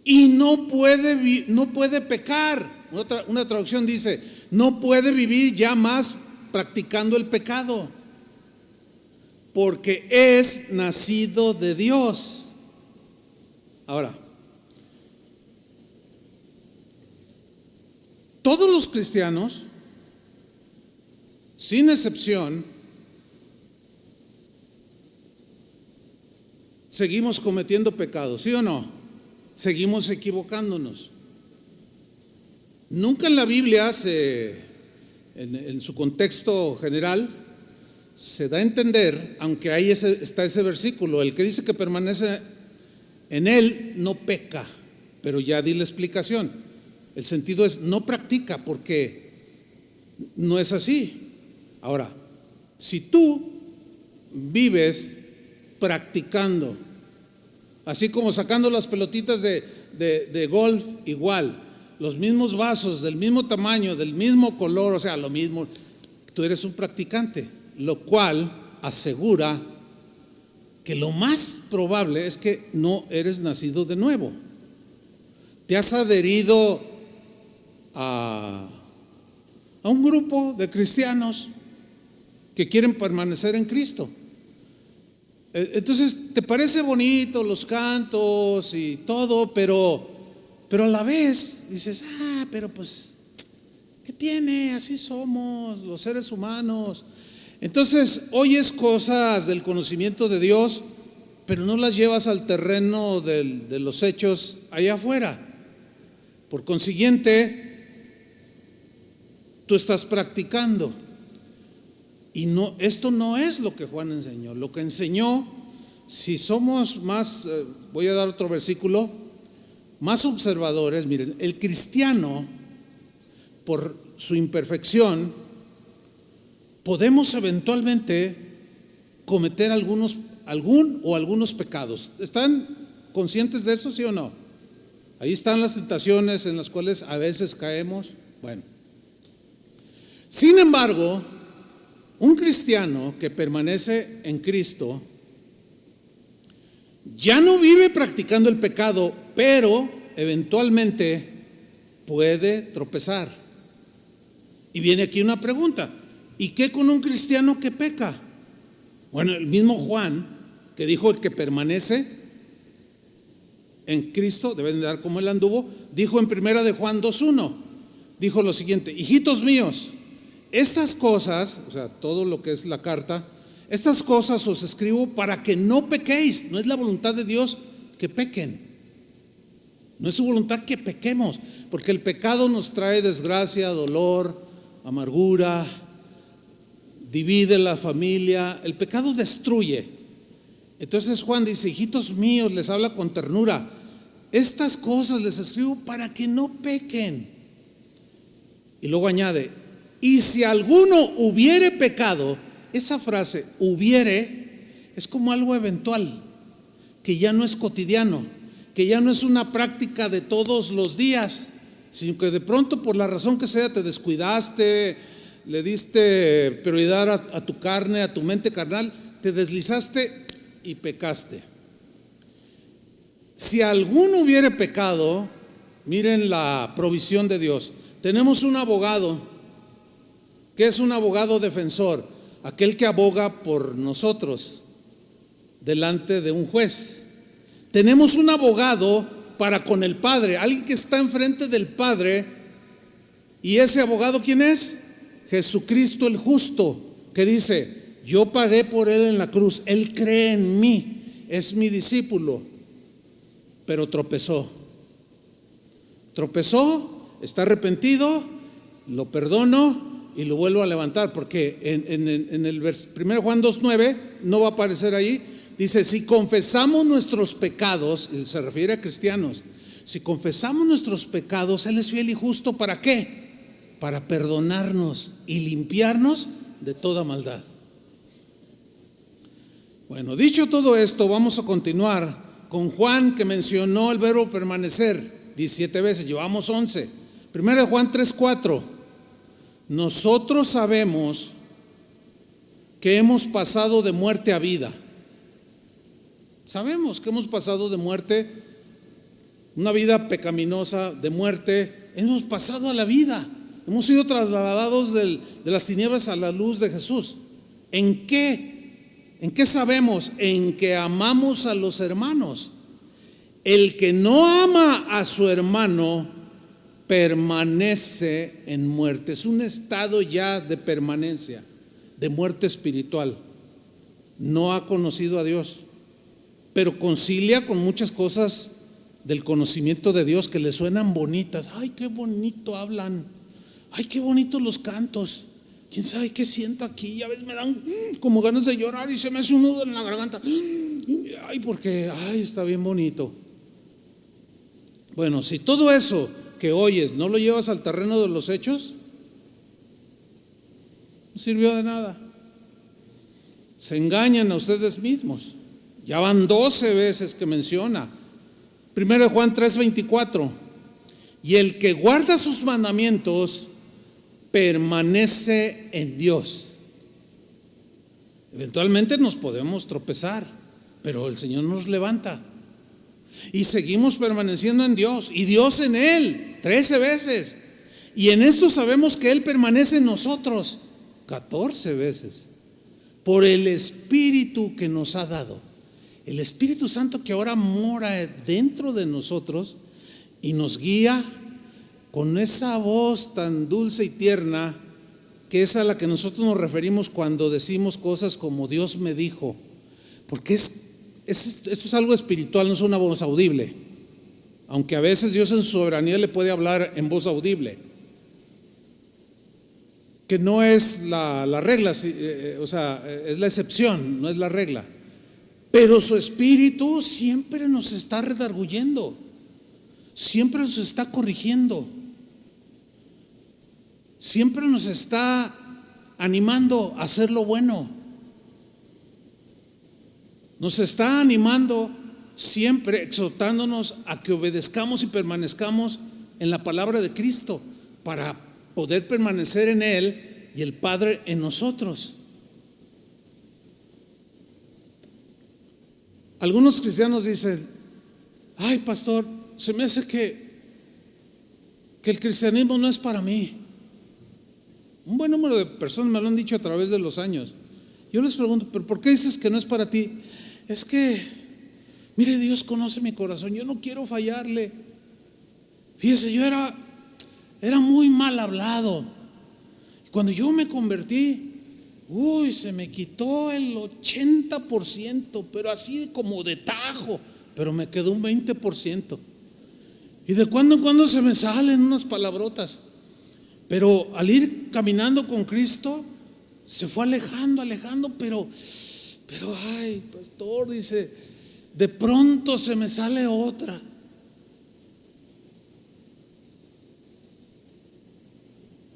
Y no puede pecar. Una traducción dice, no puede vivir ya más practicando el pecado, porque es nacido de Dios. Ahora, todos los cristianos, sin excepción, seguimos cometiendo pecados, ¿sí o no? Seguimos equivocándonos. Nunca en la Biblia en su contexto general se da a entender, aunque ahí está ese versículo, el que dice que permanece en él no peca, pero ya di la explicación. El sentido es no practica, porque no es así. Ahora, si tú vives practicando, así como sacando las pelotitas de golf igual, los mismos vasos, del mismo tamaño, del mismo color, o sea, lo mismo, tú eres un practicante, lo cual asegura que lo más probable es que no eres nacido de nuevo. Te has adherido a un grupo de cristianos que quieren permanecer en Cristo. Entonces te parece bonito los cantos y todo, pero a la vez dices, pero pues, ¿qué tiene? Así somos los seres humanos. Entonces oyes cosas del conocimiento de Dios, pero no las llevas al terreno de los hechos allá afuera. Por consiguiente, tú estás practicando. Y no, esto no es lo que Juan enseñó. Lo que enseñó, si somos más, voy a dar otro versículo, más observadores, miren, el cristiano, por su imperfección, podemos eventualmente cometer algunos pecados. ¿Están conscientes de eso, sí o no? Ahí están las tentaciones en las cuales a veces caemos. Bueno, sin embargo, un cristiano que permanece en Cristo ya no vive practicando el pecado, pero eventualmente puede tropezar. Y viene aquí una pregunta: ¿y qué con un cristiano que peca? Bueno, el mismo Juan, que dijo el que permanece en Cristo debe andar como él anduvo, dijo en 1 de Juan 2:1, dijo lo siguiente: hijitos míos, estas cosas, o sea, todo lo que es la carta, estas cosas os escribo para que no pequéis. No es la voluntad de Dios que pequen, no es su voluntad que pequemos, porque el pecado nos trae desgracia, dolor, amargura, divide la familia, el pecado destruye. Entonces Juan dice: hijitos míos, les habla con ternura, estas cosas les escribo para que no pequen. Y luego añade: y si alguno hubiere pecado. Esa frase hubiere es como algo eventual, que ya no es cotidiano, que ya no es una práctica de todos los días, sino que de pronto, por la razón que sea, te descuidaste, le diste prioridad a tu carne, a tu mente carnal, te deslizaste y pecaste. Si alguno hubiere pecado, miren la provisión de Dios. Tenemos un abogado, que es un abogado defensor, aquel que aboga por nosotros delante de un juez. Tenemos un abogado para con el Padre, alguien que está enfrente del Padre. ¿Y ese abogado quién es? Jesucristo el justo, que dice: yo pagué por él en la cruz, él cree en mí, es mi discípulo, pero tropezó, está arrepentido, lo perdono y lo vuelvo a levantar, porque en el 1 Juan 2:9 no va a aparecer ahí, dice: si confesamos nuestros pecados, y se refiere a cristianos, si confesamos nuestros pecados, él es fiel y justo, ¿para qué? Para perdonarnos y limpiarnos de toda maldad. Bueno, dicho todo esto, vamos a continuar con Juan, que mencionó el verbo permanecer 17 veces, llevamos 11. 1 Juan 3:4. Nosotros sabemos que hemos pasado de muerte a vida. Sabemos que hemos pasado de muerte, una vida pecaminosa, de muerte, hemos pasado a la vida. Hemos sido trasladados de las tinieblas a la luz de Jesús. ¿En qué? ¿En qué sabemos? En que amamos a los hermanos. El que no ama a su hermano permanece en muerte. Es un estado ya de permanencia, de muerte espiritual. No ha conocido a Dios, pero concilia con muchas cosas del conocimiento de Dios que le suenan bonitas. Ay, qué bonito hablan. Ay, qué bonitos los cantos. ¿Quién sabe qué siento aquí? A veces me dan como ganas de llorar y se me hace un nudo en la garganta. Ay, porque, está bien bonito. Bueno, si todo eso que oyes no lo llevas al terreno de los hechos, no sirvió de nada. Se engañan a ustedes mismos. Ya van 12 veces que menciona. 1 Juan 3:24. Y el que guarda sus mandamientos permanece en Dios. Eventualmente nos podemos tropezar, pero el Señor nos levanta y seguimos permaneciendo en Dios y Dios en Él 13 veces. Y en esto sabemos que Él permanece en nosotros 14 veces por el Espíritu que nos ha dado. El Espíritu Santo que ahora mora dentro de nosotros y nos guía con esa voz tan dulce y tierna, que es a la que nosotros nos referimos cuando decimos cosas como Dios me dijo, porque esto es algo espiritual, no es una voz audible, aunque a veces Dios en su soberanía le puede hablar en voz audible, que no es la regla, es la excepción, no es la regla, pero su Espíritu siempre nos está redarguyendo, siempre nos está corrigiendo, siempre nos está animando a hacer lo bueno. Nos está animando siempre, exhortándonos a que obedezcamos y permanezcamos en la palabra de Cristo para poder permanecer en Él y el Padre en nosotros. Algunos cristianos dicen: ay, pastor, se me hace que el cristianismo no es para mí. Un buen número de personas me lo han dicho a través de los años. Yo les pregunto: ¿pero por qué dices que no es para ti? Es que, mire, Dios conoce mi corazón, yo no quiero fallarle. Fíjese, yo era muy mal hablado. Cuando yo me convertí, se me quitó el 80%, pero así como de tajo, pero me quedó un 20%. Y de cuando en cuando se me salen unas palabrotas. Pero al ir caminando con Cristo, se fue alejando, pero ay, pastor, dice, de pronto se me sale otra.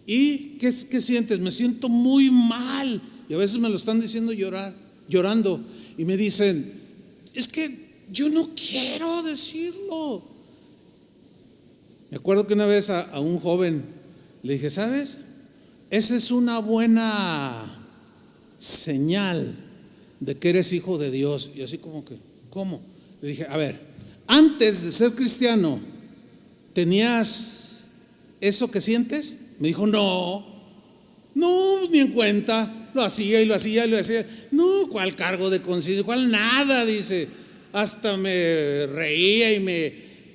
¿Y qué sientes? Me siento muy mal. Y a veces me lo están diciendo llorando. Y me dicen: es que yo no quiero decirlo. Me acuerdo que una vez a un joven le dije, ¿sabes? Esa es una buena señal de que eres hijo de Dios. Y así como que, ¿cómo? Le dije, a ver, antes de ser cristiano, ¿tenías eso que sientes? Me dijo, no, ni en cuenta. Lo hacía y lo hacía y lo hacía. No, ¿cuál cargo de conciencia? ¿Cuál nada? Dice, hasta me reía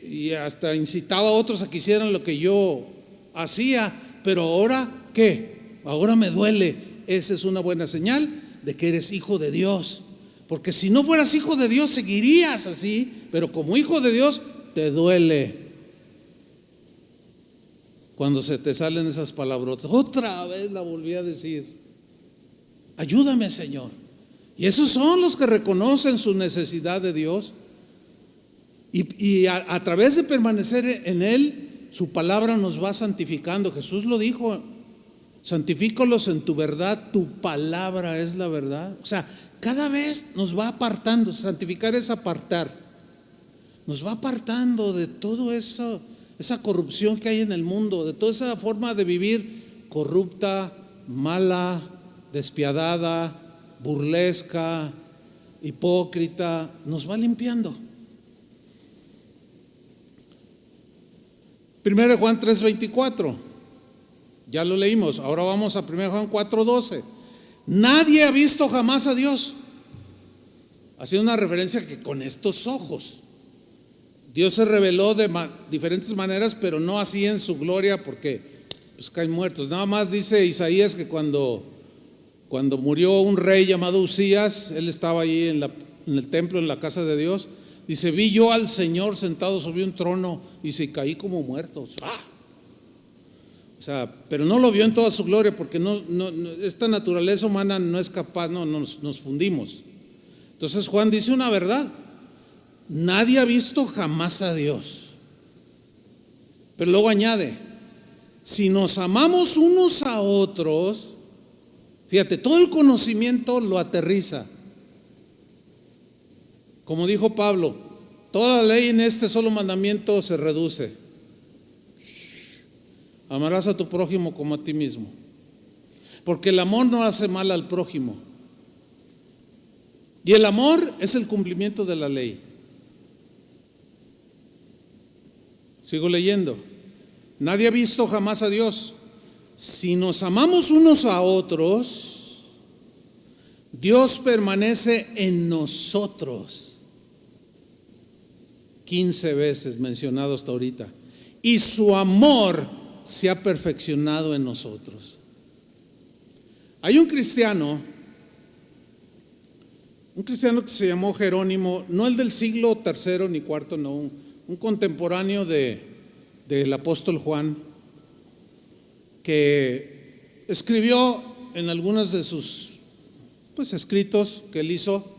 y hasta incitaba a otros a que hicieran lo que yo hacía. Pero ahora, ¿qué? Ahora me duele. Esa es una buena señal de que eres hijo de Dios. Porque si no fueras hijo de Dios, seguirías así. Pero como hijo de Dios, te duele cuando se te salen esas palabrotas. Otra vez la volví a decir. Ayúdame, Señor. Y esos son los que reconocen su necesidad de Dios. Y a través de permanecer en Él, su palabra nos va santificando. Jesús lo dijo: santifícalos en tu verdad, tu palabra es la verdad. O sea, cada vez nos va apartando. Santificar es apartar. Nos va apartando de todo eso, esa corrupción que hay en el mundo, de toda esa forma de vivir corrupta, mala, despiadada, burlesca, hipócrita. Nos va limpiando. 1 Juan 3:24, ya lo leímos. Ahora vamos a 1 Juan 4:12. Nadie ha visto jamás a Dios. Haciendo una referencia que con estos ojos Dios se reveló de diferentes maneras, pero no así en su gloria, porque pues caen muertos. Nada más dice Isaías que cuando murió un rey llamado Usías, él estaba allí en el templo, en la casa de Dios. Dice, vi yo al Señor sentado sobre un trono y se caí como muerto. ¡Ah! O sea, pero no lo vio en toda su gloria, porque no, esta naturaleza humana no es capaz, nos fundimos. Entonces Juan dice una verdad: nadie ha visto jamás a Dios. Pero luego añade, si nos amamos unos a otros, fíjate, todo el conocimiento lo aterriza. Como dijo Pablo, toda la ley en este solo mandamiento se reduce: amarás a tu prójimo como a ti mismo. Porque el amor no hace mal al prójimo. Y el amor es el cumplimiento de la ley. Sigo leyendo. Nadie ha visto jamás a Dios. Si nos amamos unos a otros, Dios permanece en nosotros. 15 veces mencionado hasta ahorita. Y su amor se ha perfeccionado en nosotros. Hay un cristiano que se llamó Jerónimo, no el del siglo III ni IV, no, un contemporáneo del apóstol Juan, que escribió en algunos de sus escritos que él hizo.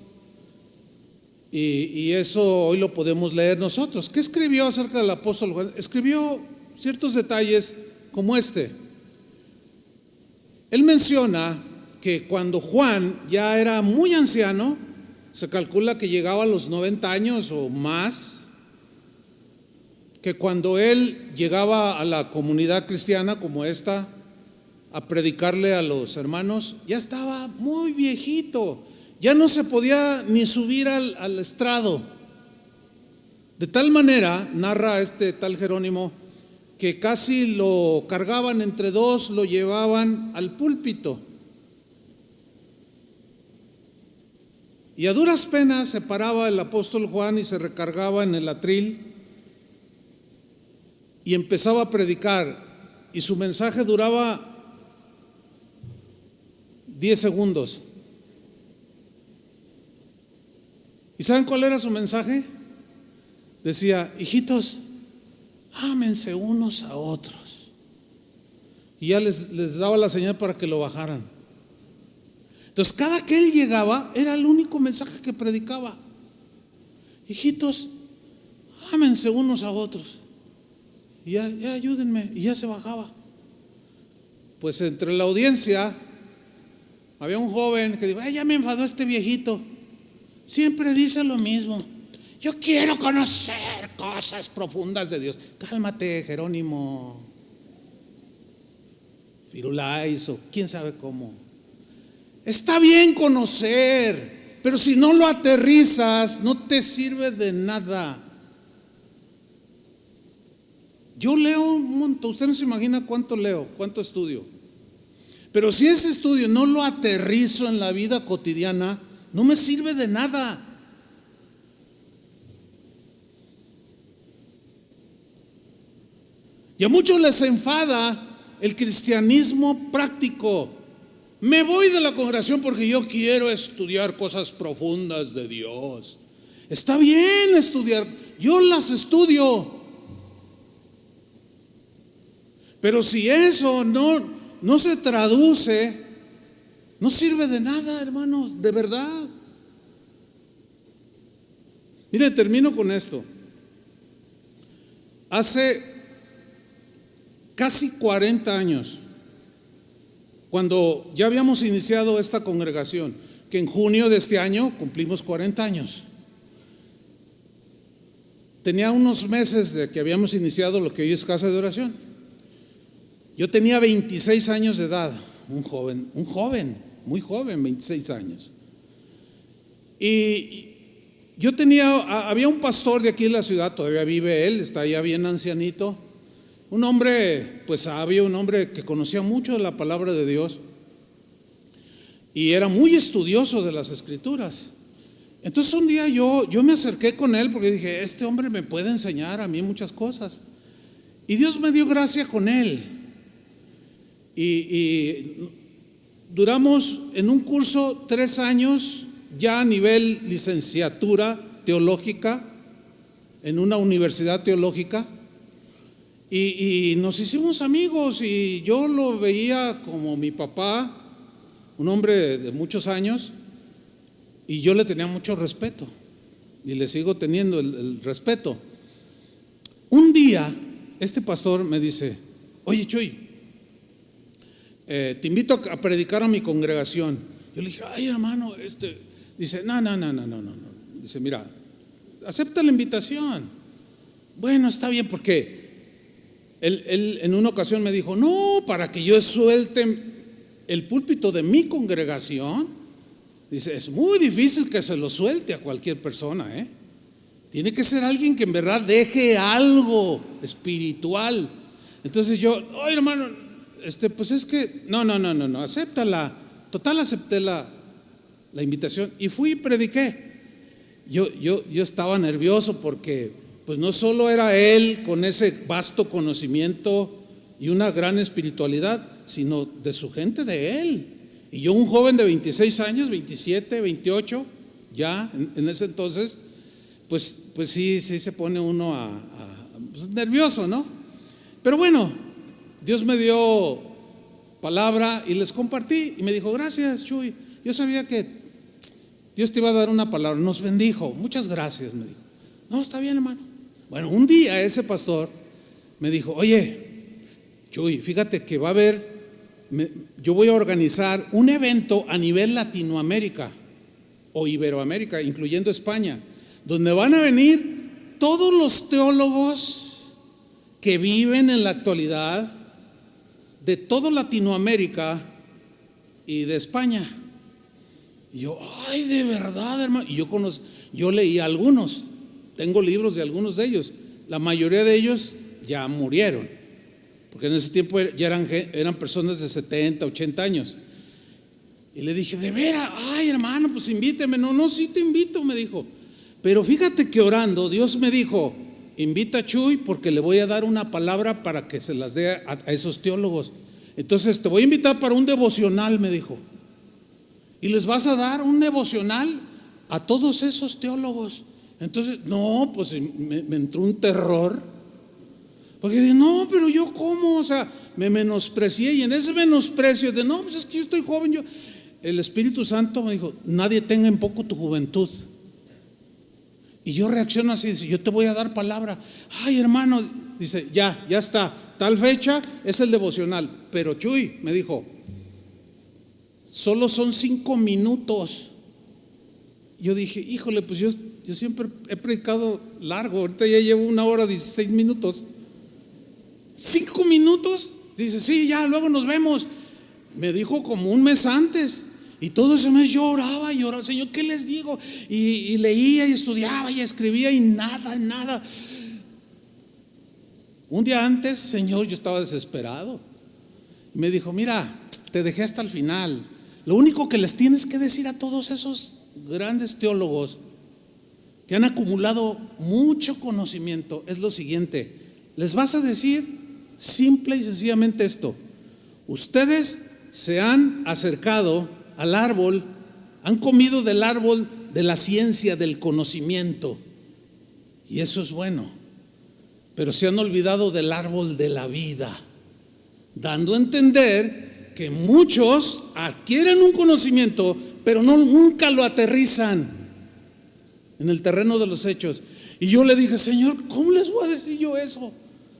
Y eso hoy lo podemos leer nosotros. ¿Qué escribió acerca del apóstol Juan? Escribió ciertos detalles como este. Él menciona que cuando Juan ya era muy anciano, se calcula que llegaba a los 90 años o más, que cuando él llegaba a la comunidad cristiana como esta, a predicarle a los hermanos, ya estaba muy viejito. Ya no se podía ni subir al estrado. De tal manera, narra este tal Jerónimo, que casi lo cargaban entre dos, lo llevaban al púlpito. Y a duras penas se paraba el apóstol Juan y se recargaba en el atril y empezaba a predicar. Y su mensaje duraba 10 segundos. ¿Y saben cuál era su mensaje? Decía, hijitos, ámense unos a otros. Y ya les daba la señal para que lo bajaran. Entonces cada que él llegaba era el único mensaje que predicaba: hijitos, ámense unos a otros. Y ya ayúdenme. Y ya se bajaba. Pues entre la audiencia había un joven que dijo, ya me enfadó este viejito, siempre dice lo mismo. Yo quiero conocer cosas profundas de Dios. Cálmate, Jerónimo, Firulais o quién sabe cómo. Está bien conocer, pero si no lo aterrizas, no te sirve de nada. Yo leo un montón, usted no se imagina cuánto leo, cuánto estudio. Pero si ese estudio no lo aterrizo en la vida cotidiana, no me sirve de nada. Y a muchos les enfada el cristianismo práctico. Me voy de la congregación porque yo quiero estudiar cosas profundas de Dios. Está bien estudiar, yo las estudio. Pero si eso no se traduce, no sirve de nada, hermanos, de verdad. Mire, termino con esto. Hace casi 40 años, cuando ya habíamos iniciado esta congregación, que en junio de este año cumplimos 40 años. Tenía unos meses de que habíamos iniciado lo que hoy es casa de oración. Yo tenía 26 años de edad, un joven, muy joven, 26 años. Y yo había un pastor de aquí en la ciudad, todavía vive él, está ya bien ancianito. Un hombre, pues sabio, un hombre que conocía mucho de la palabra de Dios y era muy estudioso de las escrituras. Entonces un día yo me acerqué con él porque dije, este hombre me puede enseñar a mí muchas cosas. Y Dios me dio gracia con él. Y duramos en un curso 3 años ya a nivel licenciatura teológica en una universidad teológica. Y nos hicimos amigos y yo lo veía como mi papá, un hombre de muchos años, y yo le tenía mucho respeto y le sigo teniendo el respeto. Un día este pastor me dice, oye Chuy, te invito a predicar a mi congregación. Yo le dije, ay hermano, dice, no. Dice, mira, acepta la invitación. Bueno, está bien, porque él en una ocasión me dijo, no, para que yo suelte el púlpito de mi congregación, dice, es muy difícil que se lo suelte a cualquier persona, tiene que ser alguien que en verdad deje algo espiritual. Entonces yo, oye hermano, pues es que, no, acéptala. Total, acepté la invitación y fui y prediqué. Yo estaba nervioso porque pues no solo era él con ese vasto conocimiento y una gran espiritualidad, sino de su gente, de él. Y yo, un joven de 26 años, 27, 28, ya en ese entonces, pues sí se pone uno pues nervioso, ¿no? Pero bueno, Dios me dio palabra y les compartí y me dijo, gracias Chuy, yo sabía que Dios te iba a dar una palabra, nos bendijo, muchas gracias, me dijo. No, está bien hermano. Bueno, un día ese pastor me dijo, oye Chuy, fíjate que va a haber, yo voy a organizar un evento a nivel Latinoamérica o Iberoamérica, incluyendo España, donde van a venir todos los teólogos que viven en la actualidad de toda Latinoamérica y de España. Y yo, ay, de verdad, hermano. Y yo leí algunos, tengo libros de algunos de ellos. La mayoría de ellos ya murieron, porque en ese tiempo ya eran personas de 70, 80 años. Y le dije, de veras, ay hermano, pues invíteme. No, sí te invito, me dijo. Pero fíjate que orando, Dios me dijo, invita a Chuy porque le voy a dar una palabra para que se las dé a esos teólogos. Entonces te voy a invitar para un devocional, me dijo. Y les vas a dar un devocional a todos esos teólogos. Entonces, no, pues me entró un terror. Porque dije, no, pero yo cómo, o sea, me menosprecié. Y en ese menosprecio de, no, pues es que yo estoy joven, el Espíritu Santo me dijo, nadie tenga en poco tu juventud. Y yo reacciono así, dice, yo te voy a dar palabra. Ay hermano, dice, ya está, tal fecha es el devocional. Pero Chuy me dijo, solo son 5 minutos. Yo dije, híjole, pues yo Yo siempre he predicado largo, ahorita ya llevo 1 hora 16 minutos. 5 minutos, dice, sí, ya, luego nos vemos. Me dijo como un mes antes. Y todo ese mes yo oraba, Señor, ¿qué les digo? Y leía y estudiaba y escribía y nada. Un día antes, Señor, yo estaba desesperado. Me dijo, mira, te dejé hasta el final. Lo único que les tienes que decir a todos esos grandes teólogos que han acumulado mucho conocimiento es lo siguiente. Les vas a decir simple y sencillamente esto: ustedes se han acercado al árbol, han comido del árbol de la ciencia, del conocimiento, y eso es bueno, pero se han olvidado del árbol de la vida, dando a entender que muchos adquieren un conocimiento, pero nunca lo aterrizan en el terreno de los hechos. Y yo le dije, Señor, ¿cómo les voy a decir yo eso?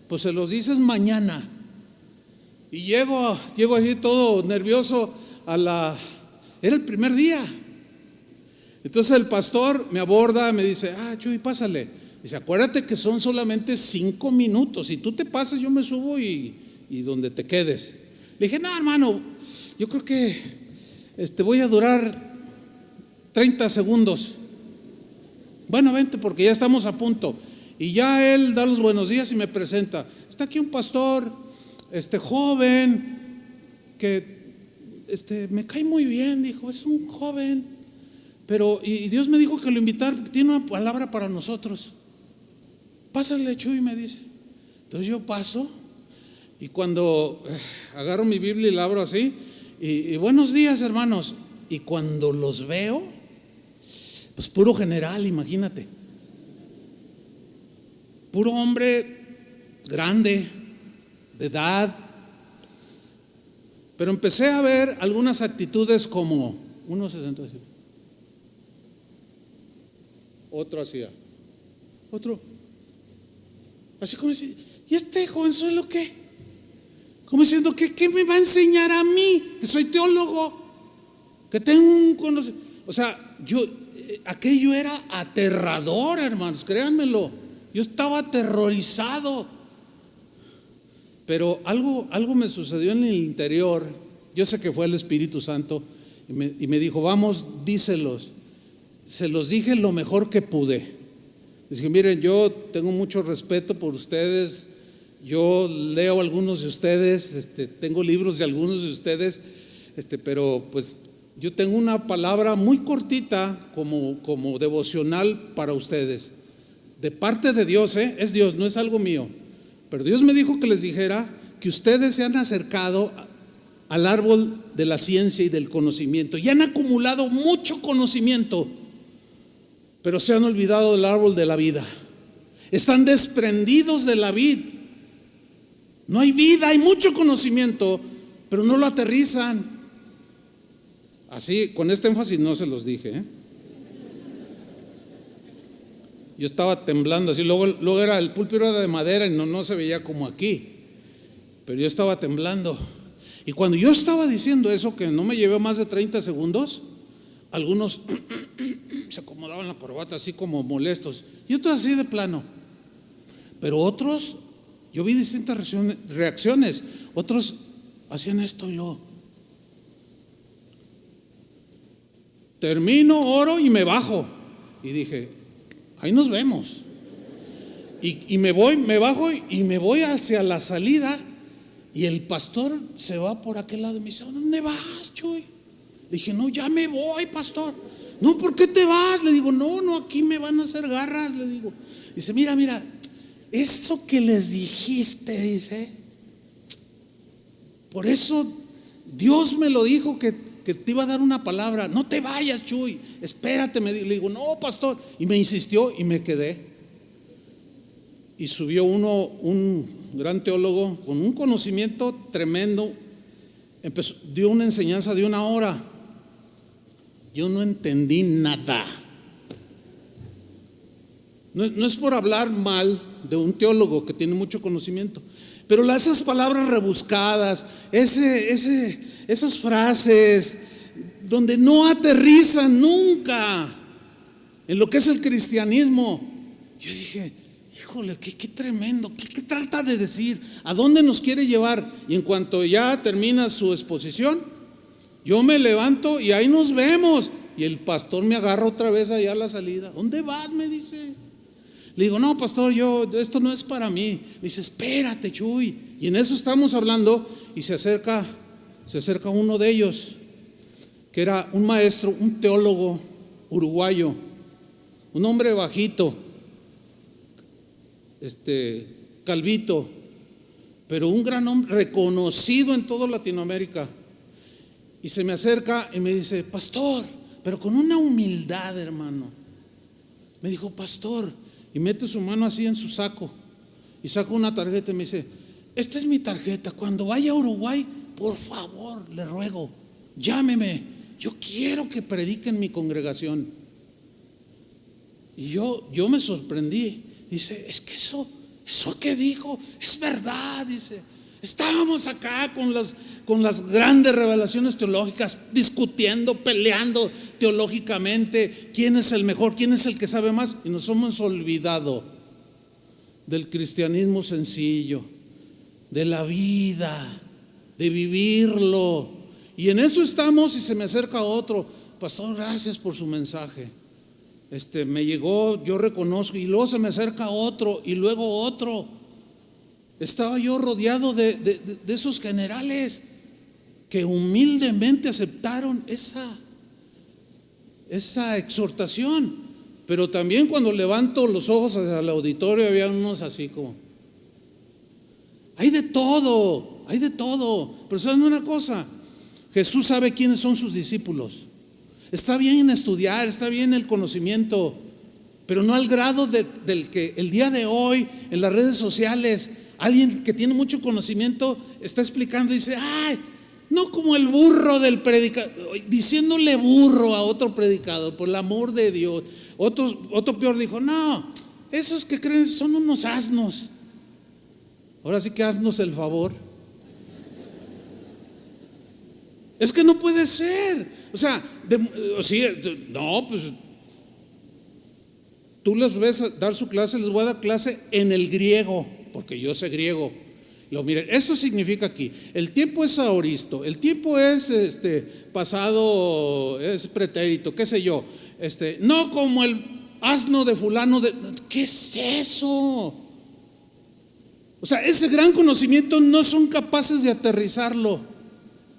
Pues se los dices mañana. Y llego así todo nervioso era el primer día. Entonces el pastor me aborda, me dice, Chuy, pásale. Dice, acuérdate que son solamente 5 minutos. Si tú te pasas, yo me subo y donde te quedes. Le dije, no, hermano, yo creo que voy a durar 30 segundos. Bueno, vente porque ya estamos a punto. Y ya él da los buenos días y me presenta. Está aquí un pastor, joven, que me cae muy bien, dijo, es un joven, pero y Dios me dijo que lo invitara porque tiene una palabra para nosotros. Pásale, Chuy, me dice. Entonces yo paso y cuando agarro mi Biblia y la abro así y buenos días, hermanos, y cuando los veo, pues puro general, imagínate, puro hombre grande, de edad. Pero empecé a ver algunas actitudes como uno se sentó así, otro hacía, otro así como diciendo, ¿y este jovenzuelo qué? Como diciendo, ¿qué me va a enseñar a mí? Que soy teólogo, que tengo un conocimiento. O sea, aquello era aterrador, hermanos, créanmelo. Yo estaba aterrorizado. Pero algo me sucedió en el interior. Yo sé que fue el Espíritu Santo y me dijo, vamos, díselos. Se los dije lo mejor que pude. Dije, miren, yo tengo mucho respeto por ustedes. Yo leo a algunos de ustedes, tengo libros de algunos de ustedes, pero pues yo tengo una palabra muy cortita como devocional para ustedes. De parte de Dios, es Dios, no es algo mío. Pero Dios me dijo que les dijera que ustedes se han acercado al árbol de la ciencia y del conocimiento y han acumulado mucho conocimiento, pero se han olvidado del árbol de la vida. Están desprendidos de la vid. No hay vida, hay mucho conocimiento, pero no lo aterrizan. Así, con este énfasis no se los dije, Yo estaba temblando así, luego era el púlpito era de madera y no se veía como aquí, pero yo estaba temblando. Y cuando yo estaba diciendo eso, que no me llevé más de 30 segundos, algunos se acomodaban la corbata así como molestos y otros así de plano. Pero otros, yo vi distintas reacciones. Otros hacían esto y luego termino, oro y me bajo. Y dije, ahí nos vemos. Y me bajo y me voy hacia la salida. Y el pastor se va por aquel lado y me dice, ¿dónde vas, Chuy? Le dije, no, ya me voy, pastor. No, ¿por qué te vas? Le digo, no, aquí me van a hacer garras, le digo. Dice, mira, eso que les dijiste, dice, por eso Dios me lo dijo que te iba a dar una palabra. No te vayas, Chuy, espérate, le digo, no, pastor. Y me insistió y me quedé. Y subió un gran teólogo con un conocimiento tremendo, dio una enseñanza de 1 hora. Yo no entendí nada. No es por hablar mal de un teólogo que tiene mucho conocimiento, pero esas palabras rebuscadas, esas frases donde no aterrizan nunca. en lo que es el cristianismo. Yo dije, híjole, qué tremendo, ¿qué trata de decir? ¿A dónde nos quiere llevar? Y en cuanto ya termina su exposición, yo me levanto y ahí nos vemos. Y el pastor me agarra otra vez allá a la salida. ¿Dónde vas?, me dice. Le digo, no, pastor, esto no es para mí. Me dice, espérate, Chuy. Y en eso estamos hablando y se acerca uno de ellos, que era un maestro, un teólogo uruguayo, un hombre bajito, calvito, pero un gran hombre reconocido en toda Latinoamérica. Y se me acerca y me dice, pastor, pero con una humildad, hermano. Me dijo, pastor, y mete su mano así en su saco y saca una tarjeta y me dice, esta es mi tarjeta, cuando vaya a Uruguay, por favor, le ruego, llámeme, yo quiero que predique en mi congregación. Y yo me sorprendí. Dice, es que eso que dijo es verdad. Dice, estábamos acá con las grandes revelaciones teológicas, discutiendo, peleando teológicamente quién es el mejor, quién es el que sabe más, y nos hemos olvidado del cristianismo sencillo, de la vida, de vivirlo. Y en eso estamos. Y se me acerca otro, pastor, gracias por su mensaje, me llegó, yo reconozco. Y luego se me acerca otro y luego otro. Estaba yo rodeado de esos generales que humildemente aceptaron esa exhortación. Pero también cuando levanto los ojos hacia el auditorio, había unos así como, hay de todo. Pero ¿saben una cosa? Jesús sabe quiénes son sus discípulos. Está bien estudiar, está bien el conocimiento, pero no al grado del que el día de hoy en las redes sociales alguien que tiene mucho conocimiento está explicando y dice, ay, no como el burro del predicador, diciéndole burro a otro predicador, por el amor de Dios. Otro peor dijo, no, esos que creen son unos asnos. Ahora sí que haznos el favor. Es que no puede ser. O sea, no, pues tú les ves dar su clase, les voy a dar clase en el griego, porque yo sé griego. Miren, esto significa aquí, el tiempo es aoristo, el tiempo es pasado, es pretérito, qué sé yo, no como el asno de fulano ¿qué es eso? O sea, ese gran conocimiento no son capaces de aterrizarlo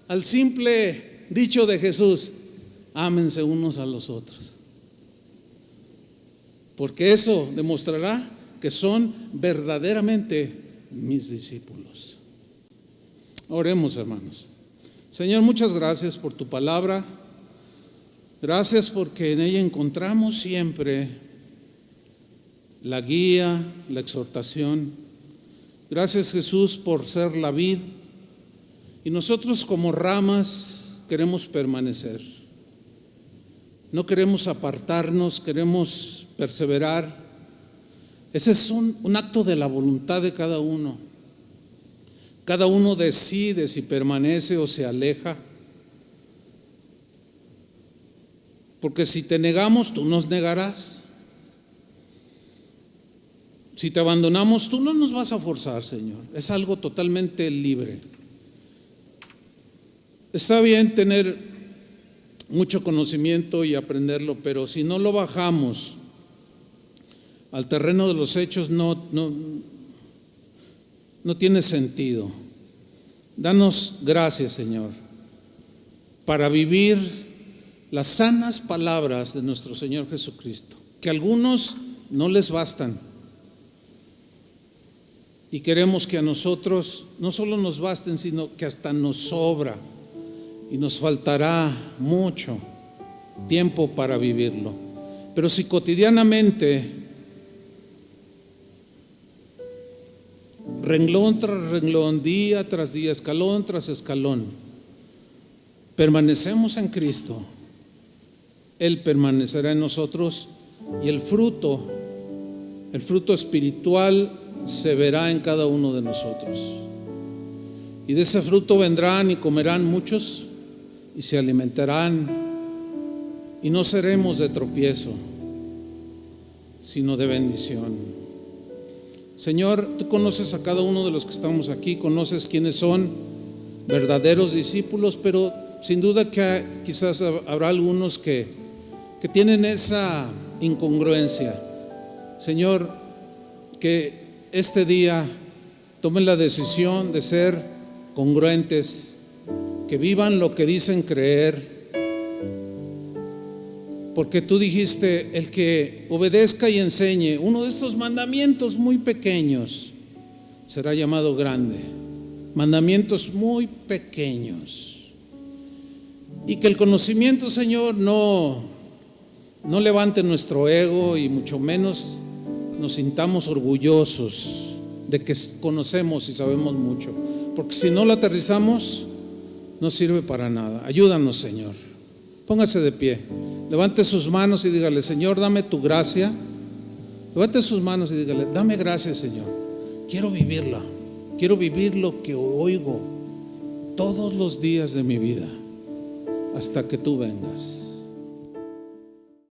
al simple dicho de Jesús, ámense unos a los otros, porque eso demostrará que son verdaderamente mis discípulos. Oremos, hermanos. Señor, muchas gracias por tu palabra. Gracias porque en ella encontramos siempre la guía, la exhortación. Gracias, Jesús, por ser la vid, y nosotros como ramas queremos permanecer. No queremos apartarnos, queremos perseverar. Ese es un acto de la voluntad de cada uno. Cada uno decide si permanece o se aleja. Porque si te negamos, tú nos negarás. Si te abandonamos, tú no nos vas a forzar, Señor. Es algo totalmente libre. Está bien tener mucho conocimiento y aprenderlo, pero si no lo bajamos al terreno de los hechos, no tiene sentido. Danos gracias, Señor, para vivir las sanas palabras de nuestro Señor Jesucristo, que a algunos no les bastan, y queremos que a nosotros no solo nos basten, sino que hasta nos sobra, y nos faltará mucho tiempo para vivirlo. Pero si cotidianamente, renglón tras renglón, día tras día, escalón tras escalón, permanecemos en Cristo, Él permanecerá en nosotros, y el fruto espiritual se verá en cada uno de nosotros. Y de ese fruto vendrán y comerán muchos y se alimentarán, y no seremos de tropiezo. sino de bendición. Señor, tú conoces a cada uno de los que estamos aquí, conoces quiénes son verdaderos discípulos, pero sin duda que quizás habrá algunos que tienen esa incongruencia. Señor, que este día tomen la decisión de ser congruentes, que vivan lo que dicen creer, porque tú dijiste: el que obedezca y enseñe uno de estos mandamientos muy pequeños será llamado grande. Mandamientos muy pequeños. Y que el conocimiento, Señor, no levante nuestro ego, y mucho menos nos sintamos orgullosos de que conocemos y sabemos mucho, porque si no lo aterrizamos no sirve para nada. Ayúdanos, Señor. Póngase de pie, levante sus manos y dígale: Señor, dame tu gracia. Levante sus manos y dígale: dame gracia, Señor. Quiero vivirla, quiero vivir lo que oigo todos los días de mi vida hasta que tú vengas.